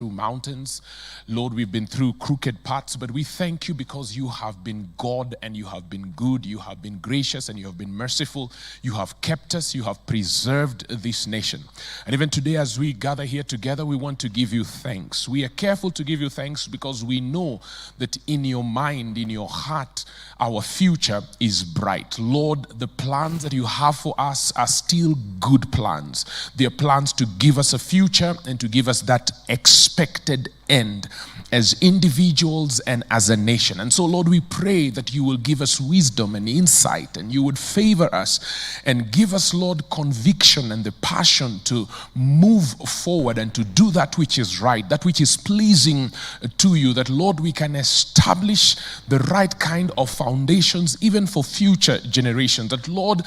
through mountains. Lord, we've been through crooked paths, but we thank you because you have been God and you have been good, you have been gracious and you have been merciful. You have kept us, you have preserved this nation. And even today as we gather here together, we want to give you thanks. We are careful to give you thanks because we know that in your mind, in your heart, our future is bright. Lord, the plans that you have for us are still good plans. They are plans to give us a future and to give us that expected end as individuals and as a nation. And so, Lord, we pray that you will give us wisdom and insight, and you would favor us and give us, Lord, conviction and the passion to move forward and to do that which is right, that which is pleasing to you, that, Lord, we can establish the right kind of foundations even for future generations, that, Lord,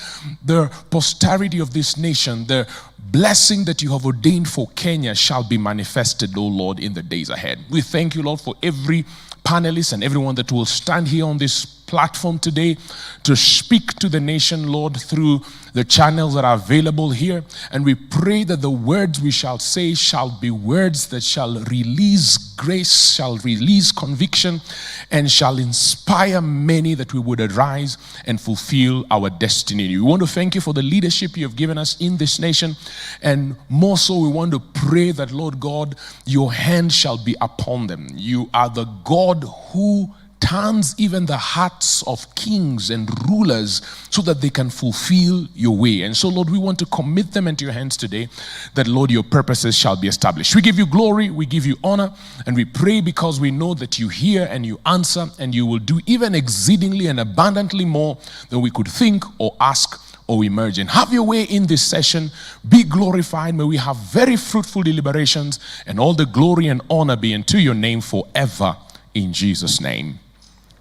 the posterity of this nation, the blessing that you have ordained for Kenya shall be manifested, O Lord, in the days ahead. We thank you, Lord, for every panelist and everyone that will stand here on this platform today to speak to the nation, Lord, through the channels that are available here. And we pray that the words we shall say shall be words that shall release grace, shall release conviction, and shall inspire many that we would arise and fulfill our destiny. We want to thank you for the leadership you have given us in this nation. And more so, we want to pray that, Lord God, your hand shall be upon them. You are the God who turns even the hearts of kings and rulers so that they can fulfill your way. And so, Lord, we want to commit them into your hands today, that, Lord, your purposes shall be established. We give you glory, we give you honor, and we pray because we know that you hear and you answer, and you will do even exceedingly and abundantly more than we could think or ask or imagine. Have your way in this session. Be glorified. May we have very fruitful deliberations, and all the glory and honor be unto your name forever. In Jesus' name.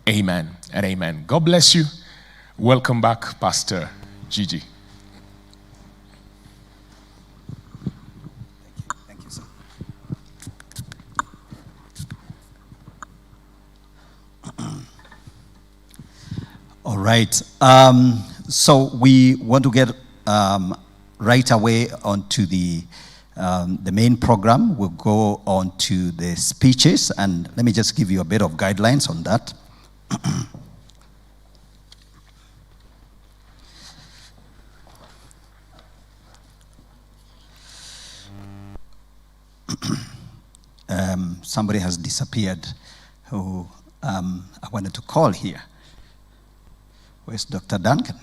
Amen and amen. God bless you. Welcome back, Pastor Gigi. Thank you, sir. All right. So we want to get right away onto the main program. We'll go on to the speeches, and let me just give you a bit of guidelines on that. Somebody has disappeared who I wanted to call here. Where's Dr. Duncan?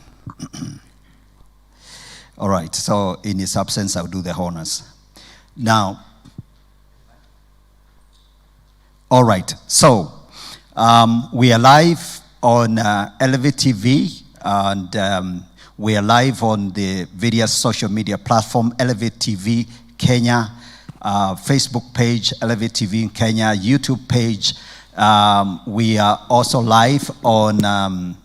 All right, so in his absence, I'll do the honors. Now, all right, so we are live on Elevate TV, and we are live on the various social media platform, Elevate TV Kenya, Facebook page, Elevate TV in Kenya, YouTube page. We are also live on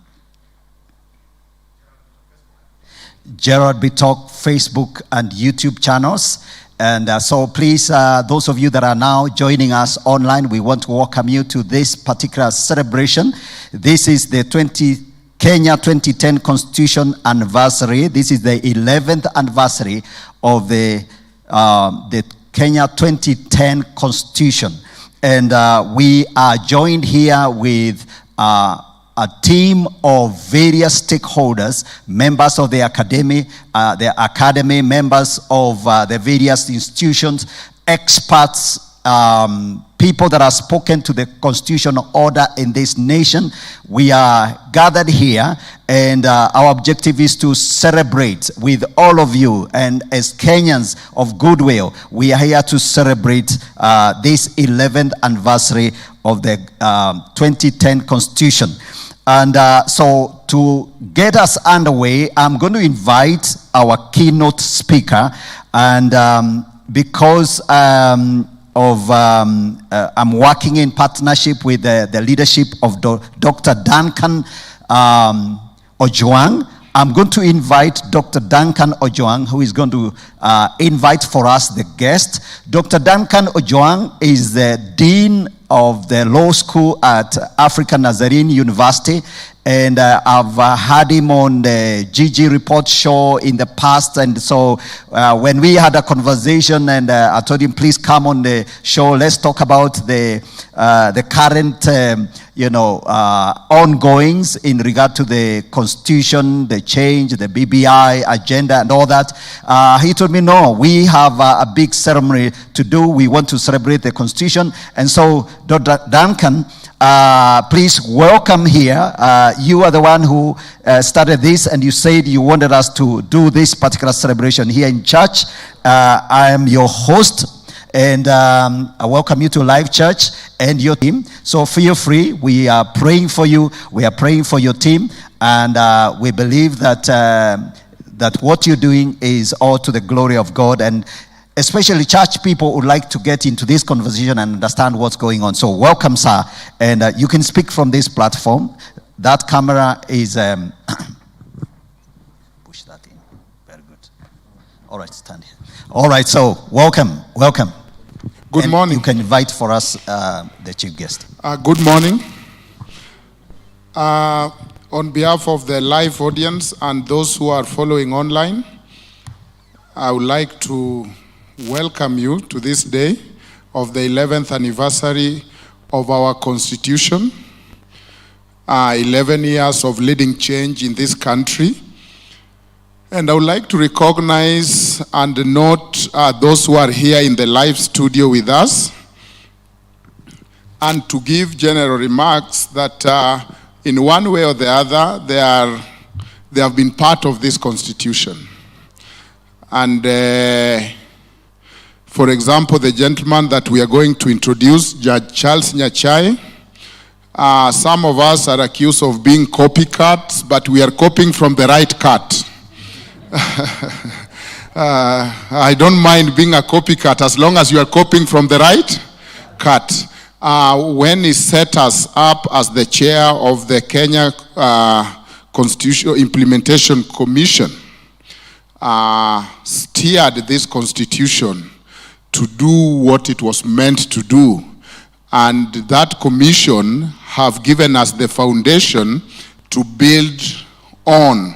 Gerard B. Talk Facebook and YouTube channels. And so please, those of you that are now joining us online, we want to welcome you to this particular celebration. This is the Kenya 2010 Constitution anniversary. This is the 11th anniversary of the Kenya 2010 Constitution. And we are joined here with a team of various stakeholders, members of the academy, members of the various institutions, experts, people that have spoken to the constitutional order in this nation. We are gathered here, and our objective is to celebrate with all of you. And as Kenyans of goodwill, we are here to celebrate this 11th anniversary of the 2010 Constitution. And so to get us underway, I'm going to invite our keynote speaker. And because I'm working in partnership with the leadership of Dr. Duncan Ojwang, I'm going to invite Dr. Duncan Ojwang, who is going to invite for us the guest. Dr. Duncan Ojwang is the Dean of the law school at African Nazarene University. And I've had him on the GG Report show in the past. And so when we had a conversation, and I told him, please come on the show, let's talk about the current, ongoings in regard to the Constitution, the change, the BBI agenda, and all that. He told me, no, we have a big ceremony to do. We want to celebrate the Constitution. And so, Dr. Duncan, please welcome here. You are the one who started this, and you said you wanted us to do this particular celebration here in church. I am your host, and I welcome you to Live Church and your team. So feel free. We are praying for you. We are praying for your team, and we believe that that what you're doing is all to the glory of God, and especially church people would like to get into this conversation and understand what's going on. So welcome, sir. And you can speak from this platform. That camera is... push that in. Very good. All right, stand here. All right, so welcome. Good morning. You can invite for us the chief guest. Good morning. On behalf of the live audience and those who are following online, I would like to welcome you to this day of the 11th anniversary of our Constitution, 11 years of leading change in this country. And I would like to recognize and note those who are here in the live studio with us, and to give general remarks that in one way or the other, they have been part of this Constitution. And for example, the gentleman that we are going to introduce, Judge Charles Nyachae, some of us are accused of being copycats, but we are copying from the right cut. I don't mind being a copycat as long as you are copying from the right cut. When he set us up as the chair of the Kenya Constitutional Implementation Commission, steered this constitution to do what it was meant to do. And that commission have given us the foundation to build on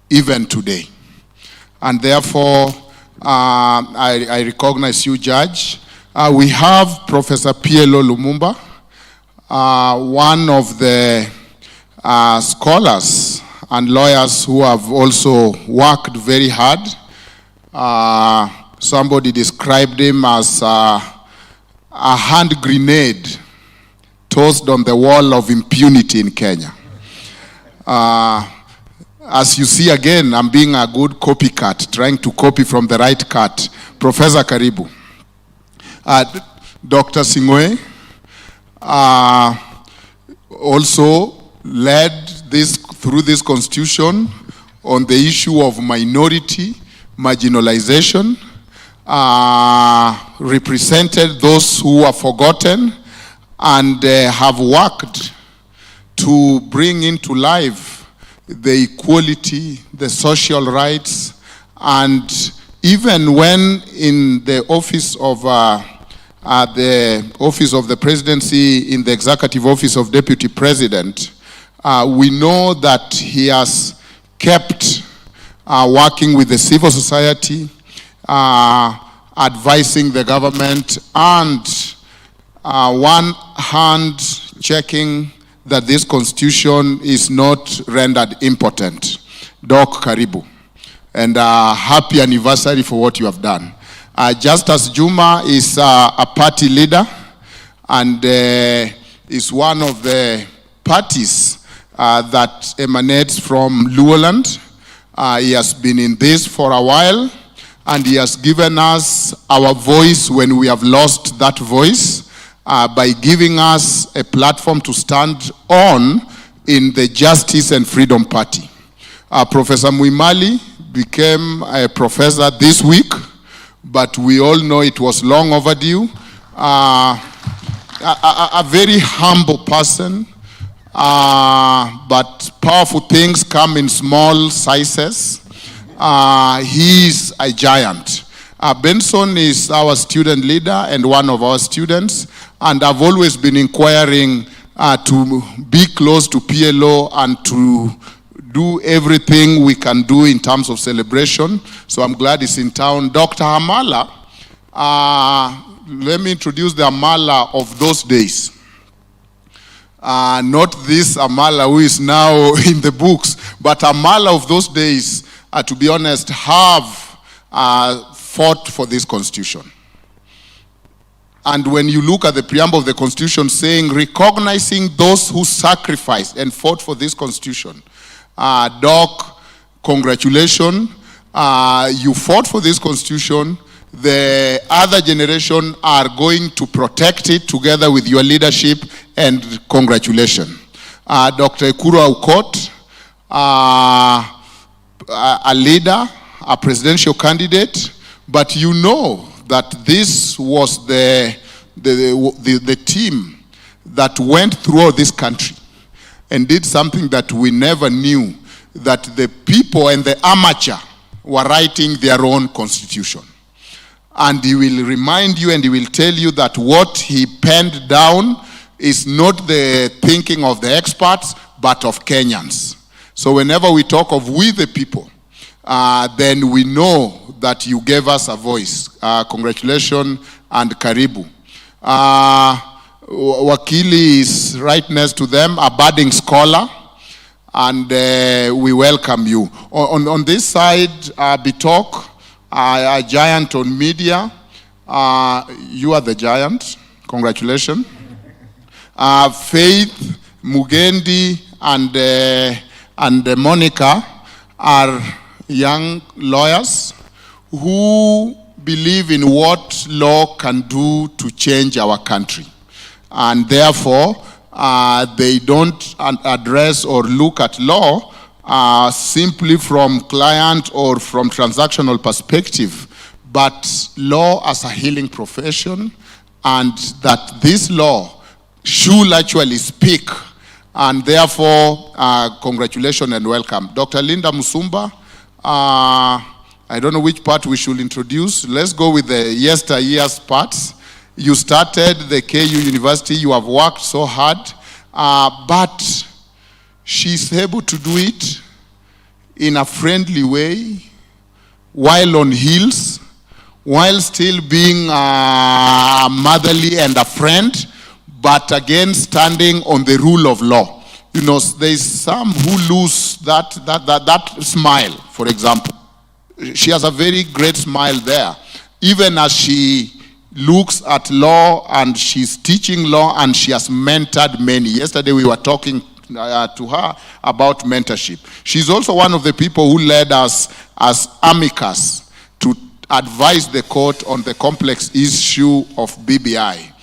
even today. And therefore, I recognize you, Judge. We have Professor PLO Lumumba, one of the scholars and lawyers who have also worked very hard. Somebody described him as a hand grenade tossed on the wall of impunity in Kenya. As you see again, I'm being a good copycat, trying to copy from the right cut. Professor Karibu. Dr. Singwe also led this through this constitution on the issue of minority marginalization, represented those who are forgotten, and have worked to bring into life the equality, the social rights, and even when in the office of the presidency, in the executive office of deputy president, we know that he has kept working with the civil society, advising the government, and one hand checking that this constitution is not rendered impotent. Doc Karibu. And happy anniversary for what you have done. Just as Juma is a party leader and is one of the parties that emanates from Luoland, he has been in this for a while, and he has given us our voice when we have lost that voice, by giving us a platform to stand on in the Justice and Freedom Party. Professor Muimali became a professor this week, but we all know it was long overdue. A very humble person, but powerful things come in small sizes. He is a giant. Benson is our student leader and one of our students. and I've always been inquiring to be close to PLO and to do everything we can do in terms of celebration. So I'm glad it's in town. Dr. Amala, let me introduce the Amala of those days. Not this Amala who is now in the books, but Amala of those days, to be honest, have fought for this constitution. And when you look at the preamble of the constitution saying, recognizing those who sacrificed and fought for this constitution, Doc, congratulations, you fought for this constitution. The other generation are going to protect it together with your leadership, and congratulations. Dr. Ekuru Aukot, a leader, a presidential candidate, but you know that this was the team that went through this country and did something that we never knew, that the people and the amateur were writing their own constitution. And he will remind you and he will tell you that what he penned down is not the thinking of the experts, but of Kenyans. So whenever we talk of we the people, then we know that you gave us a voice. Congratulations and karibu. Wakili is right next to them, a budding scholar, and we welcome you. On this side, Bitok, a giant on media. You are the giant. Congratulations. Faith, Mugendi, and Monica are young lawyers who believe in what law can do to change our country. And therefore, they don't address or look at law simply from client or from transactional perspective, but law as a healing profession, and that this law should actually speak. And therefore, congratulations and welcome. Dr. Linda Musumba, I don't know which part we should introduce. Let's go with the yesteryear's parts. You started the KU University, you have worked so hard, but she's able to do it in a friendly way, while on heels, while still being motherly and a friend, but again standing on the rule of law. You know, there's some who lose that smile, for example. She has a very great smile there. Even as she looks at law and she's teaching law and she has mentored many. Yesterday we were talking to her about mentorship. She's also one of the people who led us as amicus to advise the court on the complex issue of BBI.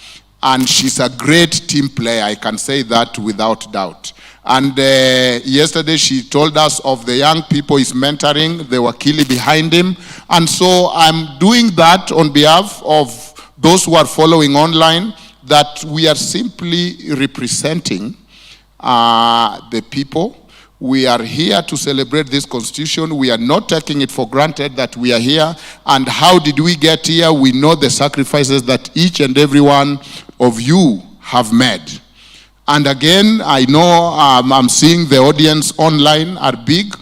And she's a great team player, I can say that without doubt. And yesterday she told us of the young people he's mentoring, the wakili behind him. And so I'm doing that on behalf of those who are following online, that we are simply representing the people. We are here to celebrate this constitution. We are not taking it for granted that we are here. And how did we get here? We know the sacrifices that each and every one of you have made. And again, I know I'm seeing the audience online are big.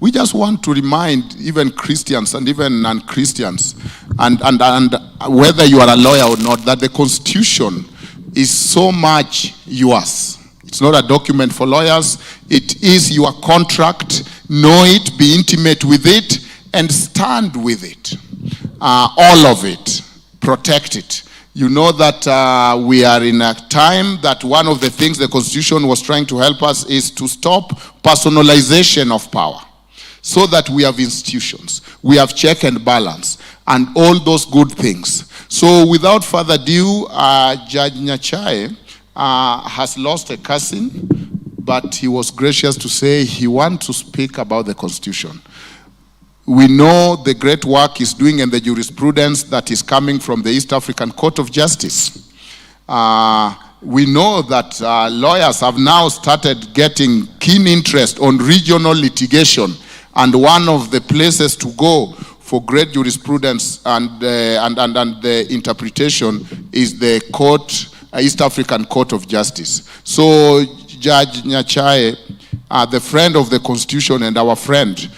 We just want to remind even Christians and even non-Christians, and whether you are a lawyer or not, that the Constitution is so much yours. It's not a document for lawyers. It is your contract. Know it, be intimate with it, and stand with it. All of it. Protect it. You know that we are in a time that one of the things the Constitution was trying to help us is to stop personalization of power, so that we have institutions, we have check and balance, and all those good things. So without further ado, Judge Nyachae has lost a cousin, but he was gracious to say he wants to speak about the Constitution. We know the great work he's doing and the jurisprudence that is coming from the East African Court of Justice. We know that lawyers have now started getting keen interest on regional litigation, and one of the places to go for great jurisprudence and the interpretation is the court, East African Court of Justice. So Judge Nyachae, the friend of the Constitution and our friend,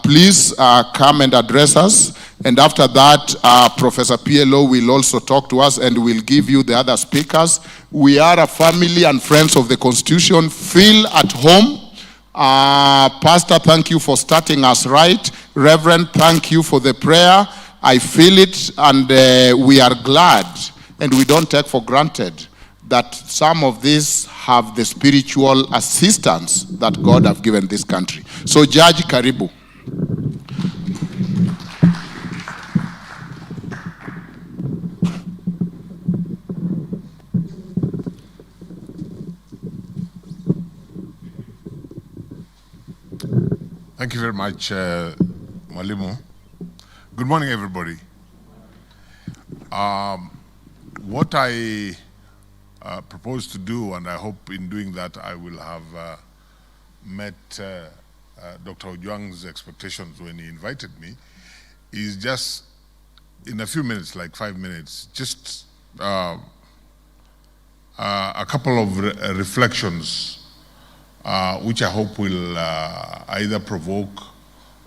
please come and address us. And after that, Professor PLO will also talk to us and will give you the other speakers. We are a family and friends of the Constitution. Feel at home. Pastor, thank you for starting us right. Reverend, thank you for the prayer. I feel it, and we are glad, and we don't take for granted that some of these have the spiritual assistance that God have given this country. So, Judge, karibu. Thank you very much, Mwalimu. Good morning, everybody. What I propose to do, and I hope in doing that I will have met Dr. Ojwang's expectations when he invited me, is just in a few minutes, like 5 minutes, just a couple of reflections which I hope will either provoke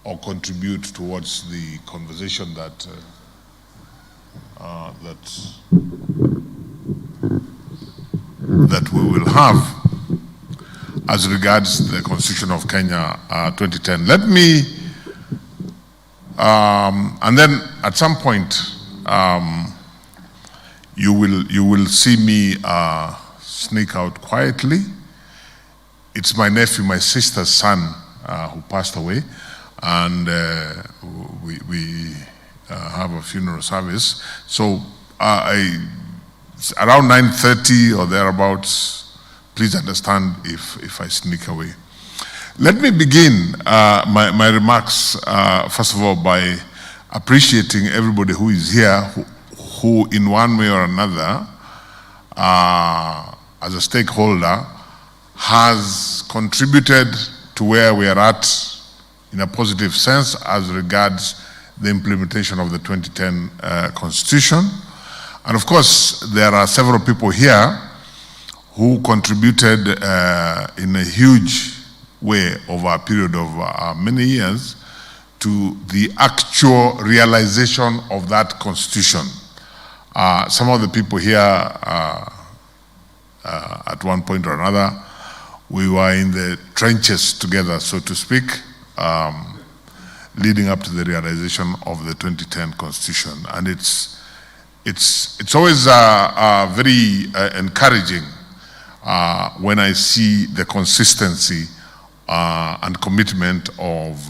or contribute towards the conversation that we will have as regards the Constitution of Kenya 2010. Let me, and then at some point, you will see me sneak out quietly. It's my nephew, my sister's son, who passed away, and we have a funeral service. So around 9:30 or thereabouts, please understand if I sneak away. Let me begin my remarks, first of all, by appreciating everybody who is here, who in one way or another, as a stakeholder, has contributed to where we are at in a positive sense as regards the implementation of the 2010 Constitution. And of course, there are several people here who contributed in a huge way over a period of many years to the actual realization of that Constitution. Some of the people here at one point or another, we were in the trenches together, so to speak, leading up to the realization of the 2010 Constitution. And it's always very encouraging when I see the consistency and commitment of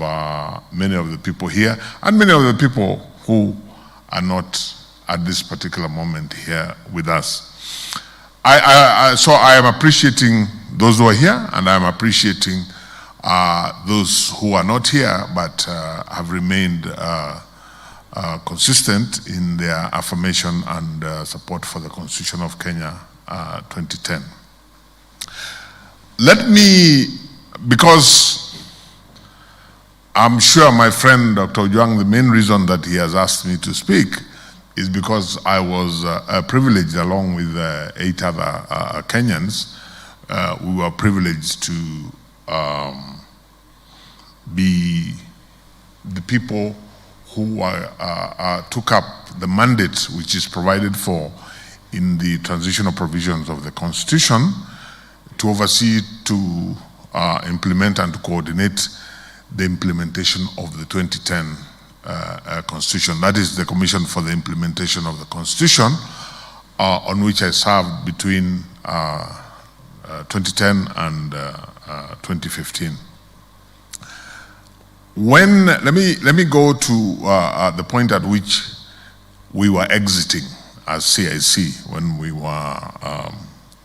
many of the people here and many of the people who are not at this particular moment here with us. So I am appreciating those who are here, and I'm appreciating those who are not here but have remained consistent in their affirmation and support for the Constitution of Kenya 2010. Let me, because I'm sure my friend Dr. Ojwang, the main reason that he has asked me to speak is because I was privileged, along with 8 other Kenyans. We were privileged to be the people who took up the mandate which is provided for in the transitional provisions of the Constitution to oversee, to implement and to coordinate the implementation of the 2010 Constitution. That is the Commission for the Implementation of the Constitution, on which I served between 2010 and 2015. Let me go to the point at which we were exiting as CIC, when we were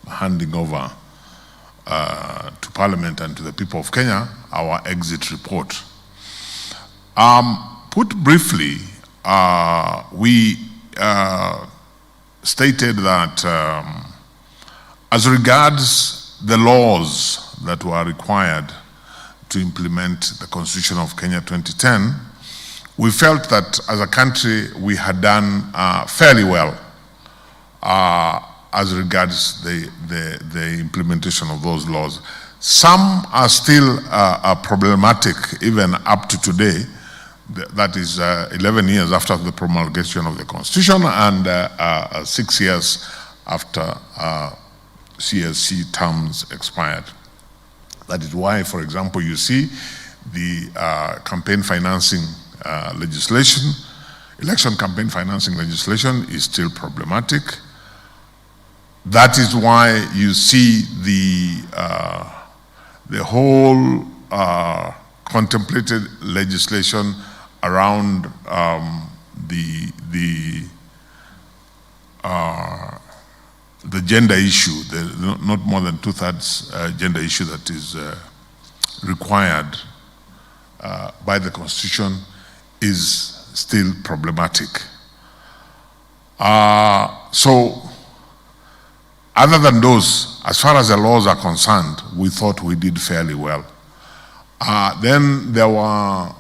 handing over to Parliament and to the people of Kenya our exit report. Put briefly, we stated that as regards the laws that were required to implement the Constitution of Kenya 2010, we felt that as a country we had done fairly well as regards the implementation of those laws. Some are still problematic even up to today. That is 11 years after the promulgation of the Constitution and 6 years after CSC terms expired. That is why, for example, you see the campaign financing legislation, election campaign financing legislation is still problematic. That is why you see the whole contemplated legislation around the gender issue, the not more than 2/3 gender issue that is required by the Constitution is still problematic. So, other than those, as far as the laws are concerned, we thought we did fairly well. Then there were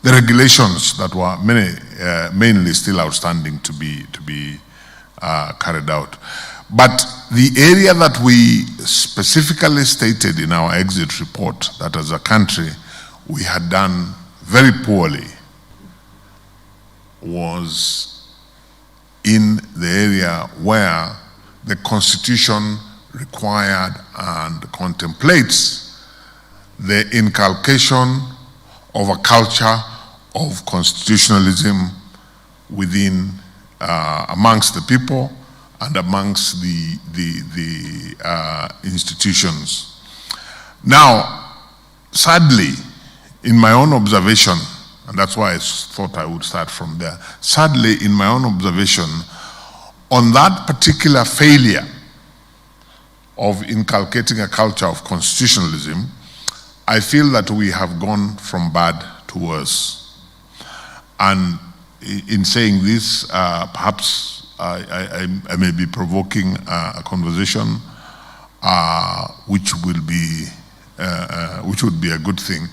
the regulations that were mainly still outstanding to be carried out. But the area that we specifically stated in our exit report that as a country we had done very poorly was in the area where the Constitution required and contemplates the inculcation of a culture of constitutionalism within, amongst the people and amongst the institutions. Now, sadly, in my own observation, and that's why I thought I would start from there, sadly, in my own observation, on that particular failure of inculcating a culture of constitutionalism, I feel that we have gone from bad to worse. And in saying this, perhaps I may be provoking a conversation which would be a good thing.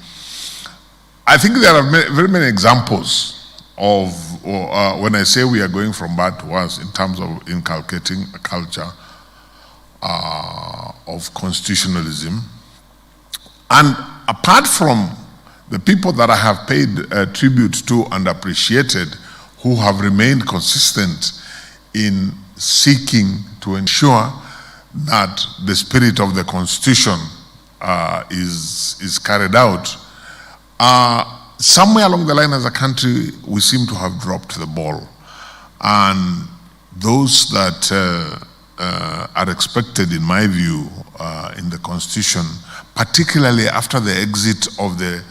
I think there are very many examples of, when I say we are going from bad to worse in terms of inculcating a culture of constitutionalism. And apart from the people that I have paid tribute to and appreciated, who have remained consistent in seeking to ensure that the spirit of the Constitution is carried out, somewhere along the line as a country, we seem to have dropped the ball. And those that are expected, in my view, in the Constitution, particularly after the exit of the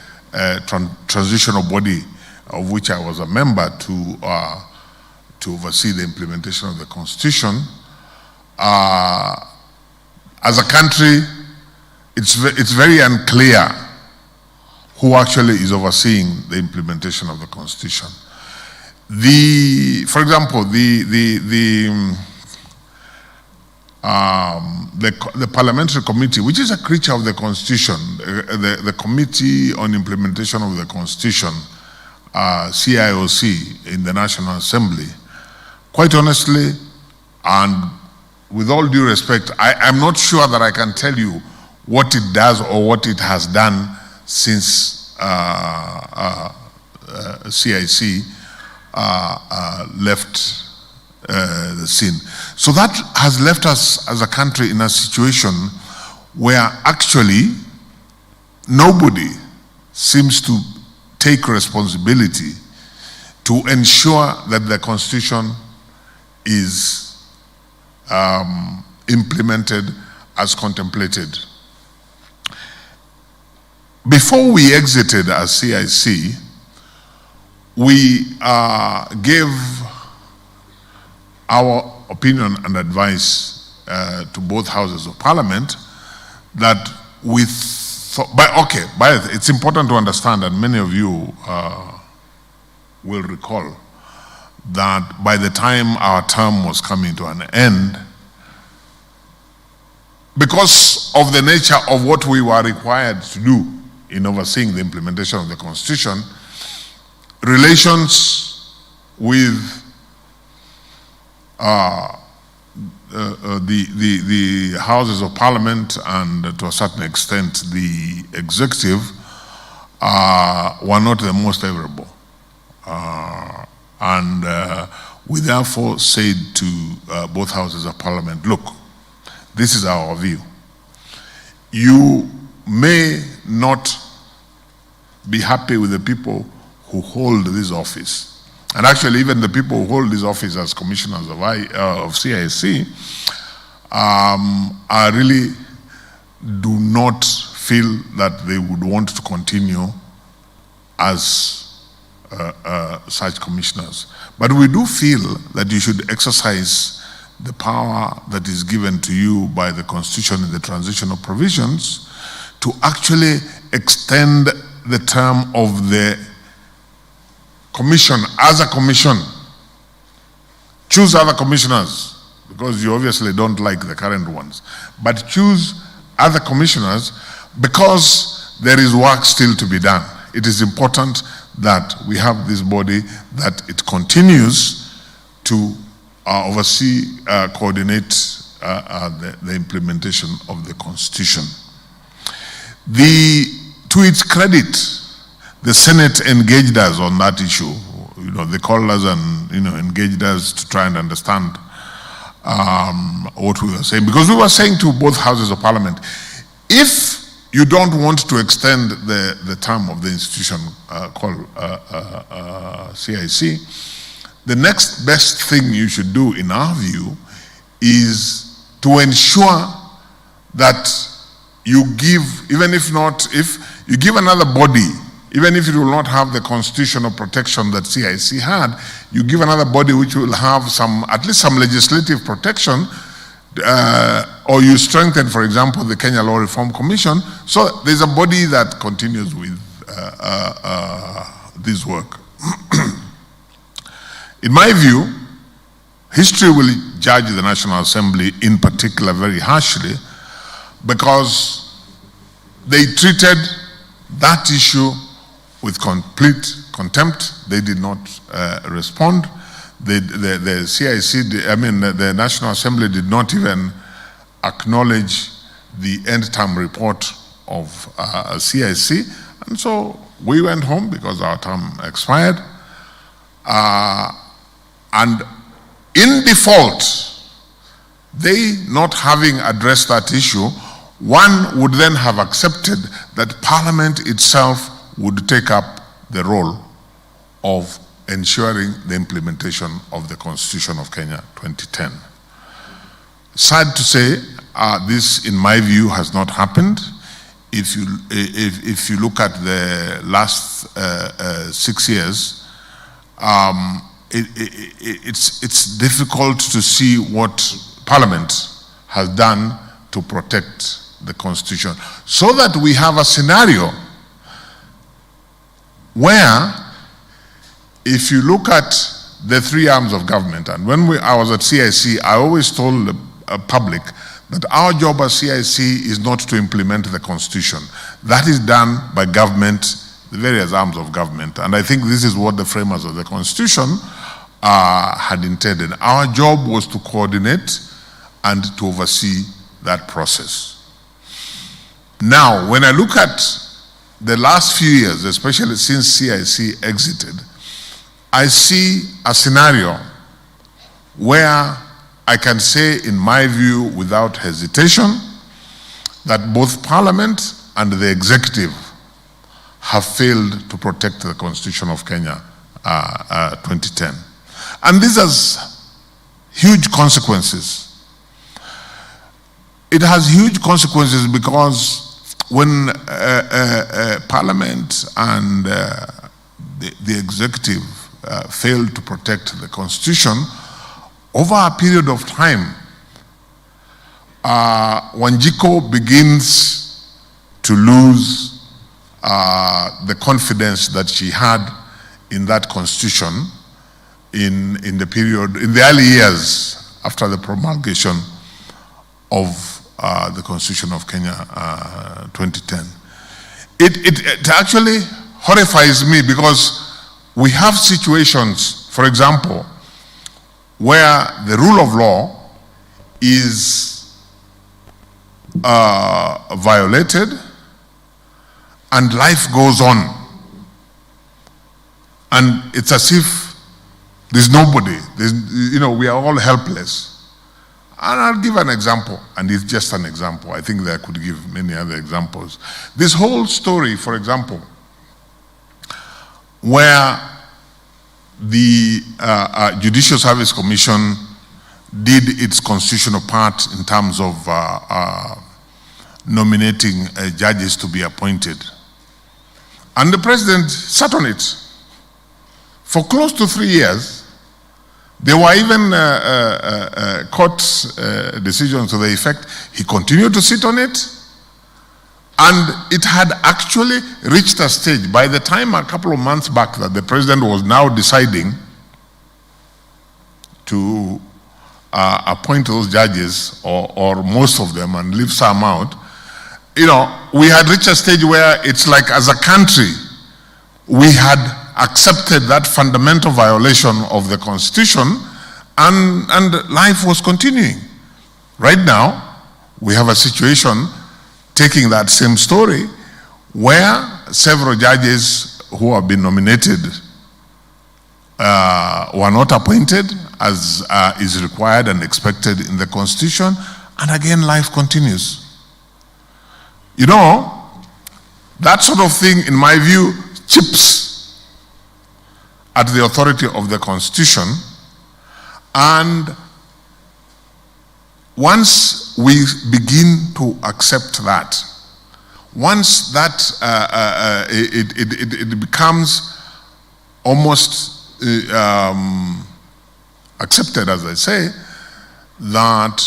transitional body of which I was a member to oversee the implementation of the Constitution, as a country, it's very unclear who actually is overseeing the implementation of the Constitution. For example, the Parliamentary Committee, which is a creature of the Constitution, the Committee on Implementation of the Constitution, CIOC, in the National Assembly, quite honestly, and with all due respect, I'm not sure that I can tell you what it does or what it has done since CIC left the scene. So that has left us as a country in a situation where actually nobody seems to take responsibility to ensure that the Constitution is implemented as contemplated. Before we exited as CIC, we gave our opinion and advice to both houses of parliament that we thought, but it's important to understand, and many of you will recall, that by the time our term was coming to an end, because of the nature of what we were required to do in overseeing the implementation of the Constitution, relations with the Houses of Parliament and to a certain extent the executive were not the most favorable. We therefore said to both Houses of Parliament, look, this is our view. You may not be happy with the people who hold this office. And actually, even the people who hold this office as commissioners of CIC really do not feel that they would want to continue as such commissioners. But we do feel that you should exercise the power that is given to you by the Constitution and the transitional provisions to actually extend the term of the commission as a commission. Choose other commissioners, because you obviously don't like the current ones, but choose other commissioners because there is work still to be done. It is important that we have this body, that it continues to oversee, coordinate the implementation of the Constitution. To its credit, the Senate engaged us on that issue. You know, they called us and engaged us to try and understand what we were saying, because we were saying to both Houses of Parliament, if you don't want to extend the term of the institution called CIC, the next best thing you should do, in our view, is to ensure that you give, if you give another body, even if it will not have the constitutional protection that CIC had, you give another body which will have at least some legislative protection, or you strengthen, for example, the Kenya Law Reform Commission, so there's a body that continues with this work. In my view, history will judge the National Assembly in particular very harshly, because they treated that issue with complete contempt. They did not respond. The CIC, the National Assembly did not even acknowledge the end term report of CIC. And so we went home because our term expired. And in default, they not having addressed that issue, one would then have accepted that Parliament itself would take up the role of ensuring the implementation of the Constitution of Kenya 2010. Sad to say, this, in my view, has not happened. If you look at the last 6 years, it's difficult to see what Parliament has done to protect the Constitution, so that we have a scenario where, if you look at the three arms of government, and when I was at CIC, I always told the public that our job as CIC is not to implement the Constitution. That is done by government, the various arms of government. And I think this is what the framers of the Constitution had intended. Our job was to coordinate and to oversee that process. Now, when I look at the last few years, especially since CIC exited, I see a scenario where I can say, in my view, without hesitation, that both Parliament and the executive have failed to protect the Constitution of Kenya 2010. And this has huge consequences. It has huge consequences because when Parliament and the executive failed to protect the Constitution, over a period of time, Wanjiku begins to lose the confidence that she had in that Constitution in the early years after the promulgation of the Constitution of Kenya 2010. it actually horrifies me, because we have situations, for example, where the rule of law is violated and life goes on. And it's as if there's nobody, we are all helpless. And I'll give an example, and it's just an example. I think that I could give many other examples. This whole story, for example, where the Judicial Service Commission did its constitutional part in terms of nominating judges to be appointed. And the president sat on it for close to 3 years. There were even court decisions to the effect he continued to sit on it, and it had actually reached a stage by the time a couple of months back that the president was now deciding to appoint those judges, or most of them, and leave some out. We had reached a stage where it's like, as a country, we had accepted that fundamental violation of the Constitution, and life was continuing. Right now, we have a situation taking that same story where several judges who have been nominated were not appointed as is required and expected in the Constitution, and again life continues. That sort of thing, in my view, chips at the authority of the Constitution. And once we begin to accept that, once that it becomes almost accepted, as I say, that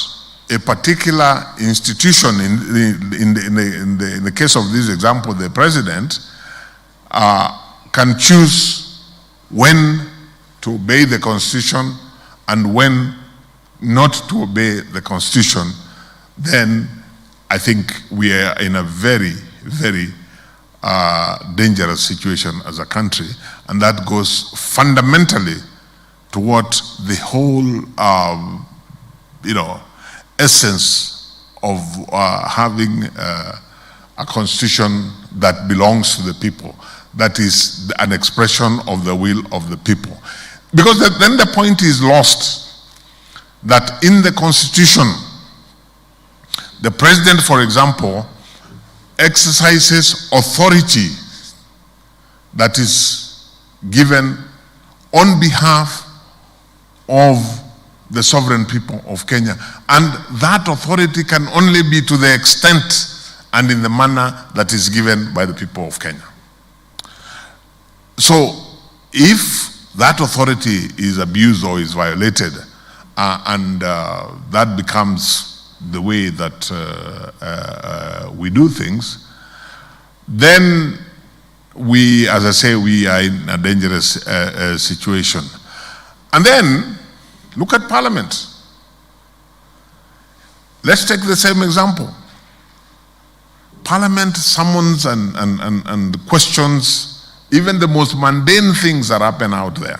a particular institution, in the case of this example, the president, can choose when to obey the Constitution and when not to obey the Constitution, then I think we are in a very, very dangerous situation as a country, and that goes fundamentally to what the whole, essence of having a constitution that belongs to the people, that is an expression of the will of the people. Because then the point is lost that in the Constitution, the president, for example, exercises authority that is given on behalf of the sovereign people of Kenya. And that authority can only be to the extent and in the manner that is given by the people of Kenya. So if that authority is abused or is violated, and that becomes the way that we do things, then we, as I say, we are in a dangerous situation. And then look at Parliament. Let's take the same example. Parliament summons and questions even the most mundane things that happen out there.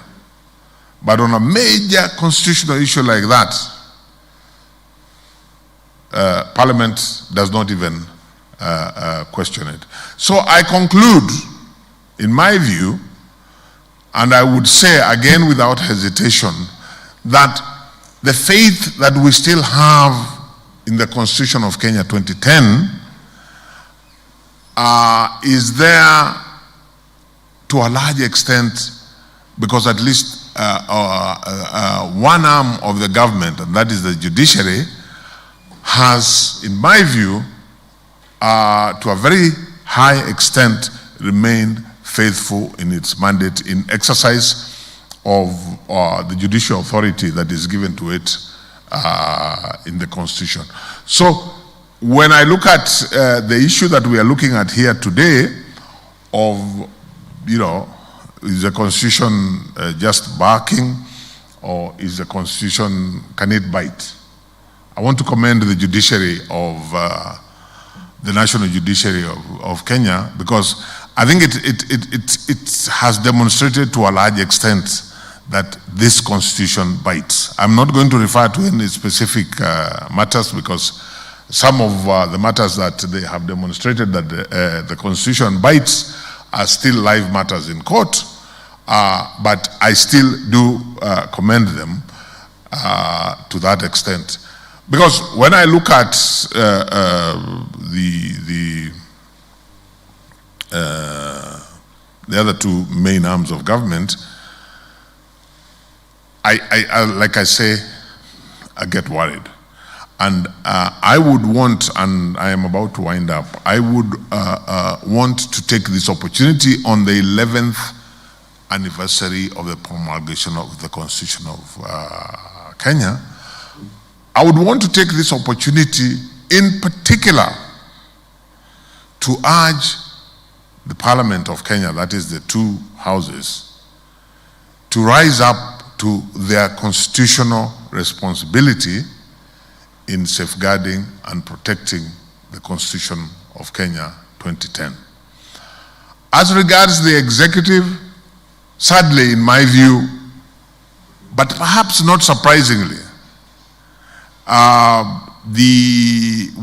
But on a major constitutional issue like that, Parliament does not even question it. So I conclude, in my view, and I would say again without hesitation, that the faith that we still have in the Constitution of Kenya 2010 is there to a large extent because at least one arm of the government, and that is the judiciary, has, in my view, to a very high extent remained faithful in its mandate in exercise of the judicial authority that is given to it in the Constitution. So when I look at the issue that we are looking at here today of, is the Constitution just barking, or is the Constitution, can it bite? I want to commend the judiciary of the National Judiciary of Kenya, because I think it has demonstrated to a large extent that this constitution bites. I'm not going to refer to any specific matters, because some of the matters that they have demonstrated that the constitution bites are still live matters in court, but I still do commend them to that extent. Because when I look at the other two main arms of government, I like I say, I get worried. And I would want, and I am about to wind up, I would want to take this opportunity on the 11th anniversary of the promulgation of the Constitution of Kenya. I would want to take this opportunity in particular to urge the Parliament of Kenya, that is the two houses, to rise up to their constitutional responsibility in safeguarding and protecting the Constitution of Kenya 2010. As regards the executive, sadly in my view, but perhaps not surprisingly,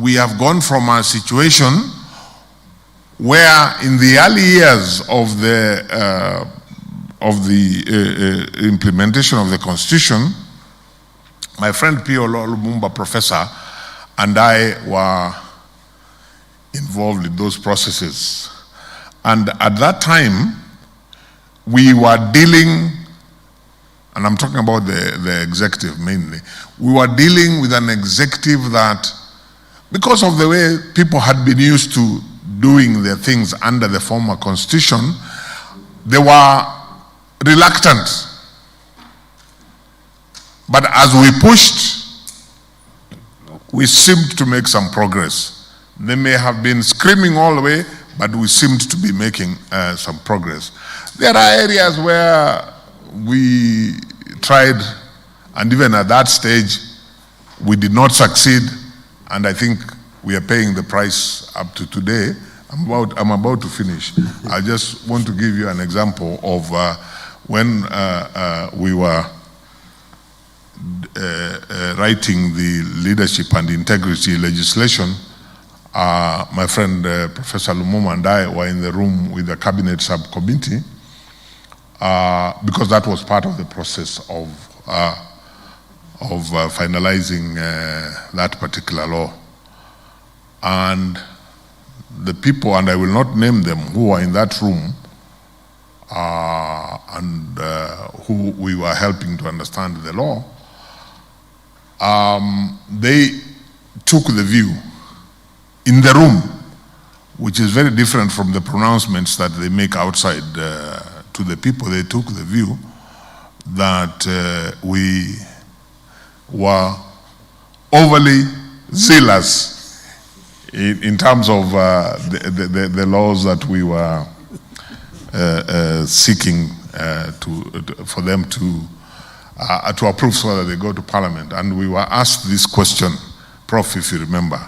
we have gone from a situation where in the early years of the implementation of the Constitution, my friend P.O. Lumumba, professor, and I were involved in those processes. And at that time, we were dealing, and I'm talking about the executive mainly, we were dealing with an executive that, because of the way people had been used to doing their things under the former constitution, they were reluctant. But as we pushed, we seemed to make some progress. They may have been screaming all the way, but we seemed to be making some progress. There are areas where we tried, and even at that stage, we did not succeed, and I think we are paying the price up to today. I'm about to finish. I just want to give you an example of when we were writing the leadership and integrity legislation. My friend Professor Lumumba and I were in the room with the cabinet subcommittee because that was part of the process of finalizing that particular law. And the people, and I will not name them, who were in that room and who we were helping to understand the law, they took the view in the room, which is very different from the pronouncements that they make outside to the people. They took the view that we were overly zealous in terms of the laws that we were seeking for them to approve so that they go to Parliament. And we were asked this question, Prof, if you remember.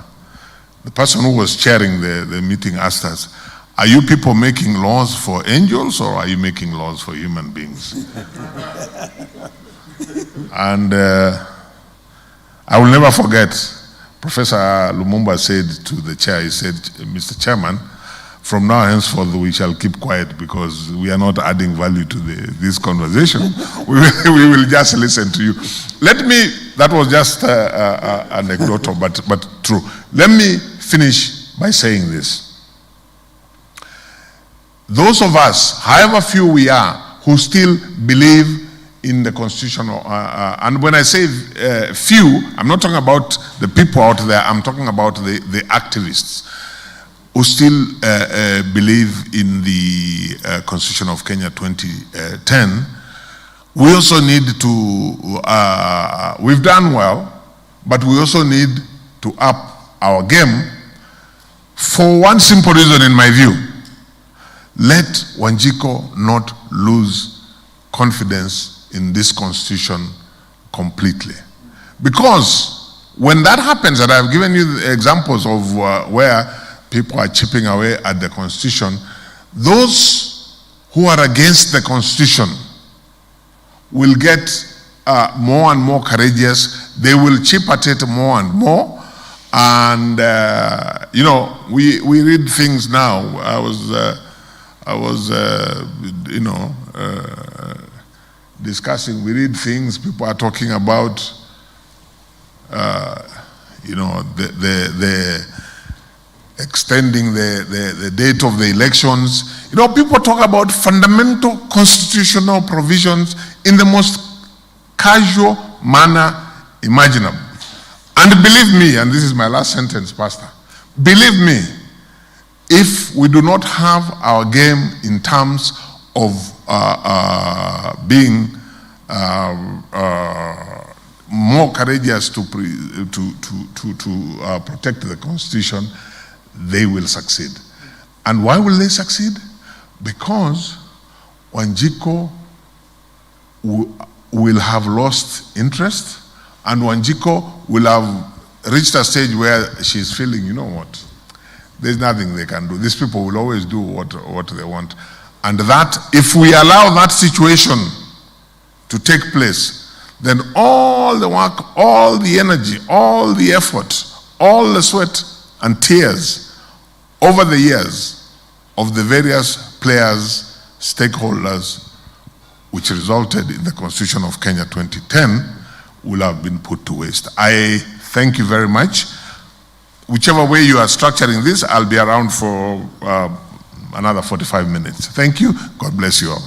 The person who was chairing the meeting asked us, are you people making laws for angels or are you making laws for human beings? And I will never forget, Professor Lumumba said to the chair, he said, Mr. Chairman, from now henceforth we shall keep quiet because we are not adding value to this conversation. we will just listen to you. That was just anecdotal, but true. Let me finish by saying this. Those of us, however few we are, who still believe in the Constitution, and when I say few, I'm not talking about the people out there, I'm talking about the activists who still believe in the Constitution of Kenya 2010, we also need to, we've done well, but we also need to up our game for one simple reason in my view. Let Wanjiku not lose confidence in this Constitution completely. Because when that happens, and I've given you the examples of where people are chipping away at the Constitution. Those who are against the Constitution will get more and more courageous. They will chip at it more and more. And, you know, we read things now. I was discussing, we read things, people are talking about, you know, the extending the date of the elections. You know, people talk about fundamental constitutional provisions in the most casual manner imaginable. And believe me, and this is my last sentence, Pastor, believe me, if we do not have our game in terms of being more courageous to protect the Constitution, they will succeed. And why will they succeed? Because Wanjiku will have lost interest, and Wanjiku will have reached a stage where she's feeling, you know what, there's nothing they can do. These people will always do what they want. And that, if we allow that situation to take place, then all the work, all the energy, all the effort, all the sweat and tears over the years of the various players, stakeholders, which resulted in the Constitution of Kenya 2010, will have been put to waste. I thank you very much. Whichever way you are structuring this, I'll be around for another 45 minutes. Thank you. God bless you all.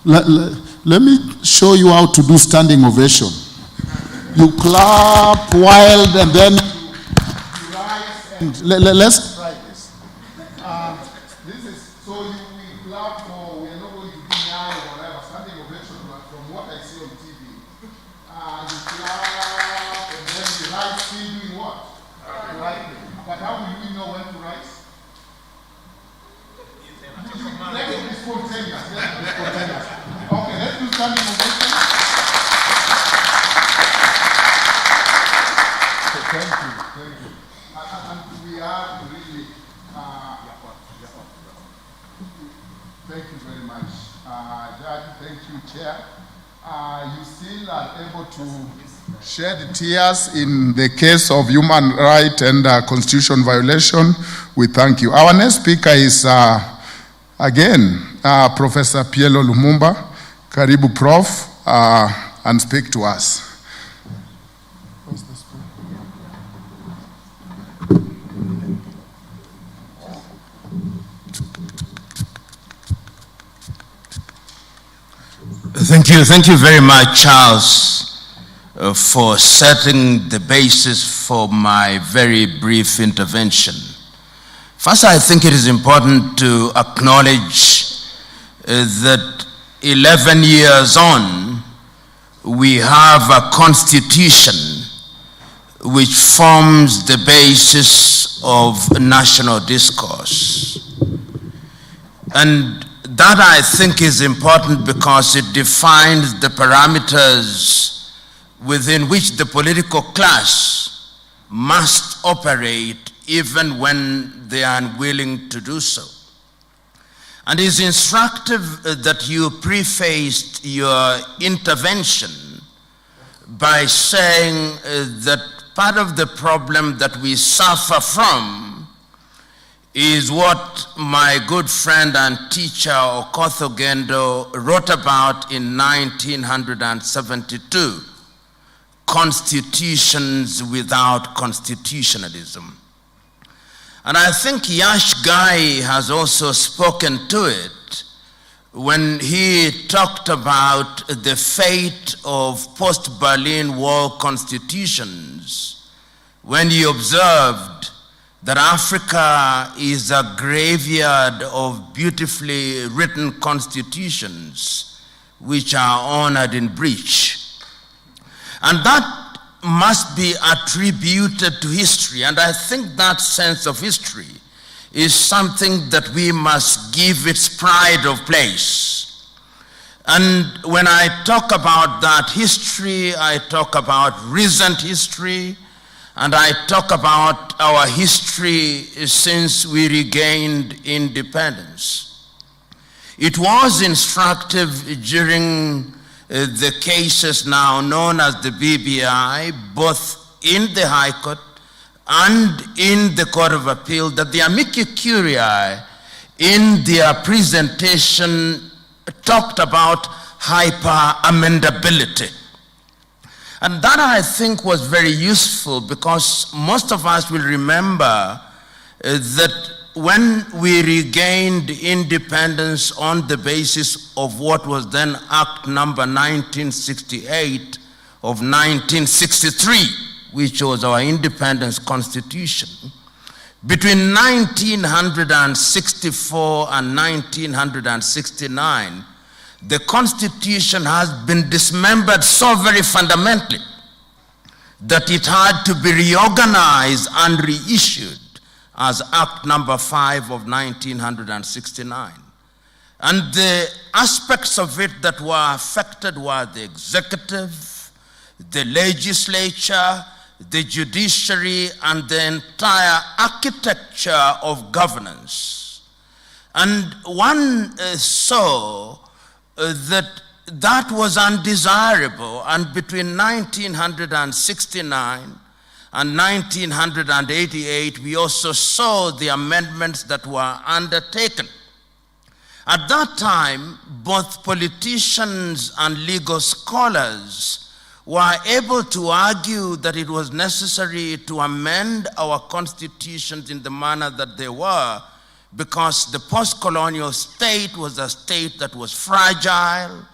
Let me show you how to do standing ovation. You clap wild and then you rise. And let's try this. This is, so we clap for, we are not going to do Nyachae or whatever, standing ovation, but from what I see on TV. You clap and then you rise, still doing what? Right. But how will we know when to rise? Let it be spontaneous. Okay, let's do standing ovation. Thank you. And we are really, thank you very much. Judge, thank you, Chair. You still are able to shed tears in the case of human right and constitution violation. We thank you. Our next speaker is, again, Professor Pielo Lumumba. Karibu, Prof, and speak to us. Thank you very much, Charles, for setting the basis for my very brief intervention. First, I think it is important to acknowledge that 11 years on, we have a constitution which forms the basis of national discourse. And that, I think, is important because it defines the parameters within which the political class must operate even when they are unwilling to do so. And it's instructive that you prefaced your intervention by saying that part of the problem that we suffer from is what my good friend and teacher Okoth Ogendo wrote about in 1972, constitutions without constitutionalism. And I think Nyachae has also spoken to it when he talked about the fate of post-Berlin Wall constitutions, when he observed that Africa is a graveyard of beautifully written constitutions which are honored in breach. And that must be attributed to history, and I think that sense of history is something that we must give its pride of place. And when I talk about that history, I talk about recent history, and I talk about our history since we regained independence. It was instructive during the cases now known as the BBI, both in the High Court and in the Court of Appeal, that the amici curiae in their presentation talked about hyper-amendability. And that, I think, was very useful, because most of us will remember that when we regained independence on the basis of what was then Act number 1968 of 1963, which was our independence constitution, between 1964 and 1969, the Constitution has been dismembered so very fundamentally that it had to be reorganized and reissued as Act number 5 of 1969. And the aspects of it that were affected were the executive, the legislature, the judiciary, and the entire architecture of governance. And one saw that was undesirable, and between 1969 and 1988, we also saw the amendments that were undertaken. At that time, both politicians and legal scholars were able to argue that it was necessary to amend our constitutions in the manner that they were, because the post-colonial state was a state that was fragile,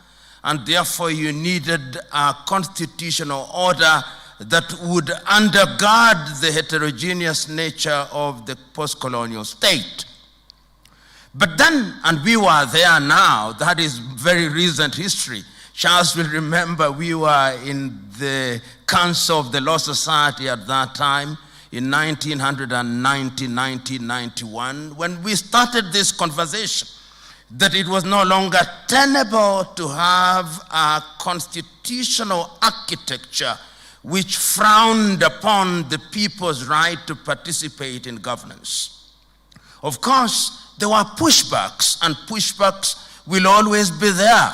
and therefore you needed a constitutional order that would undergird the heterogeneous nature of the post-colonial state. But then, and we were there now, that is very recent history. Charles will remember we were in the Council of the Law Society at that time in 1991, when we started this conversation, that it was no longer tenable to have a constitutional architecture which frowned upon the people's right to participate in governance. Of course, there were pushbacks, and pushbacks will always be there.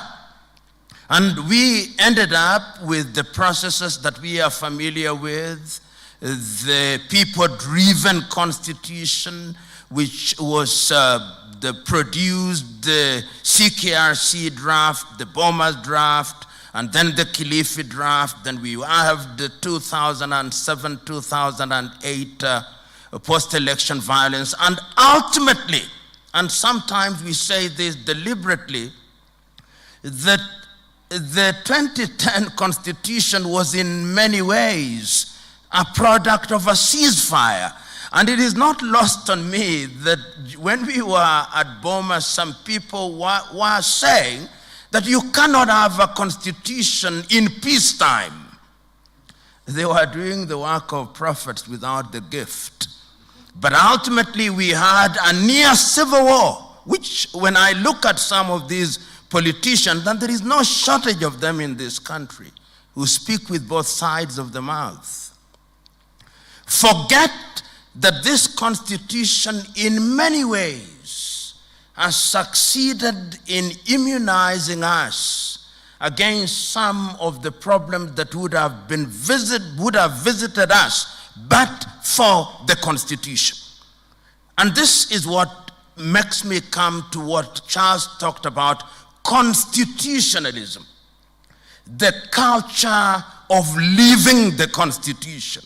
And we ended up with the processes that we are familiar with, the people-driven constitution, which was produced the CKRC draft, the Bomas draft, and then the Kilifi draft. Then we have the 2007-2008 post-election violence. And ultimately, and sometimes we say this deliberately, that the 2010 Constitution was in many ways a product of a ceasefire. And it is not lost on me that when we were at Boma, some people were saying that you cannot have a constitution in peacetime. They were doing the work of prophets without the gift. But ultimately we had a near civil war, which when I look at some of these politicians, and there is no shortage of them in this country, who speak with both sides of the mouth, forget that this constitution in many ways has succeeded in immunizing us against some of the problems that would have visited us but for the Constitution. And this is what makes me come to what Charles talked about, constitutionalism, the culture of living the Constitution,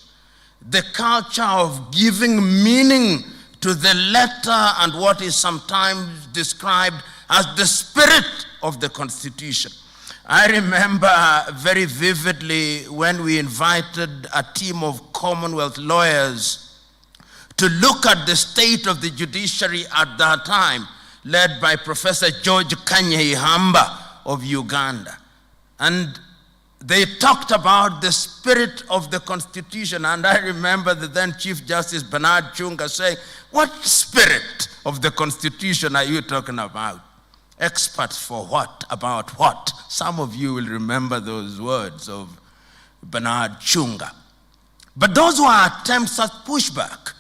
the culture of giving meaning to the letter and what is sometimes described as the spirit of the Constitution. I remember very vividly when we invited a team of Commonwealth lawyers to look at the state of the judiciary at that time, led by Professor George Kanyeihamba of Uganda. And they talked about the spirit of the Constitution, and I remember the then Chief Justice Bernard Chunga saying, "What spirit of the Constitution are you talking about?" Experts for what? About what? Some of you will remember those words of Bernard Chunga. But those were attempts at pushback.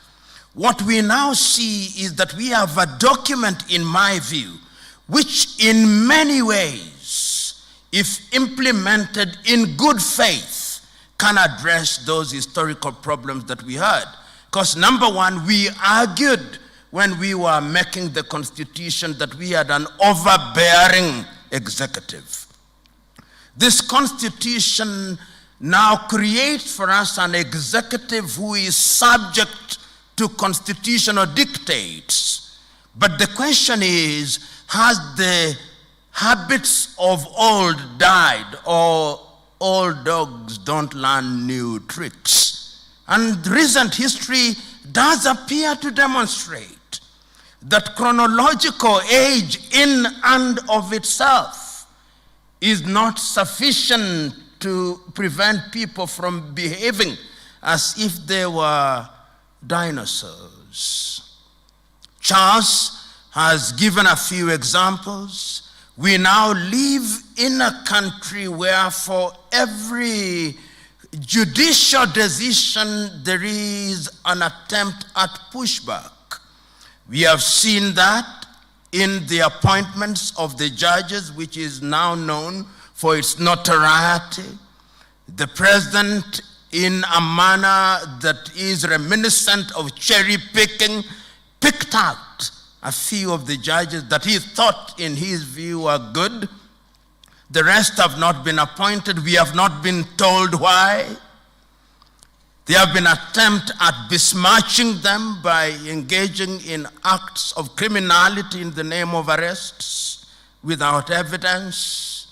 What we now see is that we have a document, in my view, which in many ways, if implemented in good faith, can address those historical problems that we had. Because number one, we argued when we were making the Constitution that we had an overbearing executive. This Constitution now creates for us an executive who is subject to constitutional dictates. But the question is, has the habits of old died, or old dogs don't learn new tricks? And recent history does appear to demonstrate that chronological age in and of itself is not sufficient to prevent people from behaving as if they were dinosaurs. Charles has given a few examples. We now live in a country where for every judicial decision there is an attempt at pushback. We have seen that in the appointments of the judges, which is now known for its notoriety. The president, in a manner that is reminiscent of cherry picking, picked out a few of the judges that he thought in his view were good. The rest have not been appointed. We have not been told why. There have been attempts at besmirching them by engaging in acts of criminality in the name of arrests without evidence.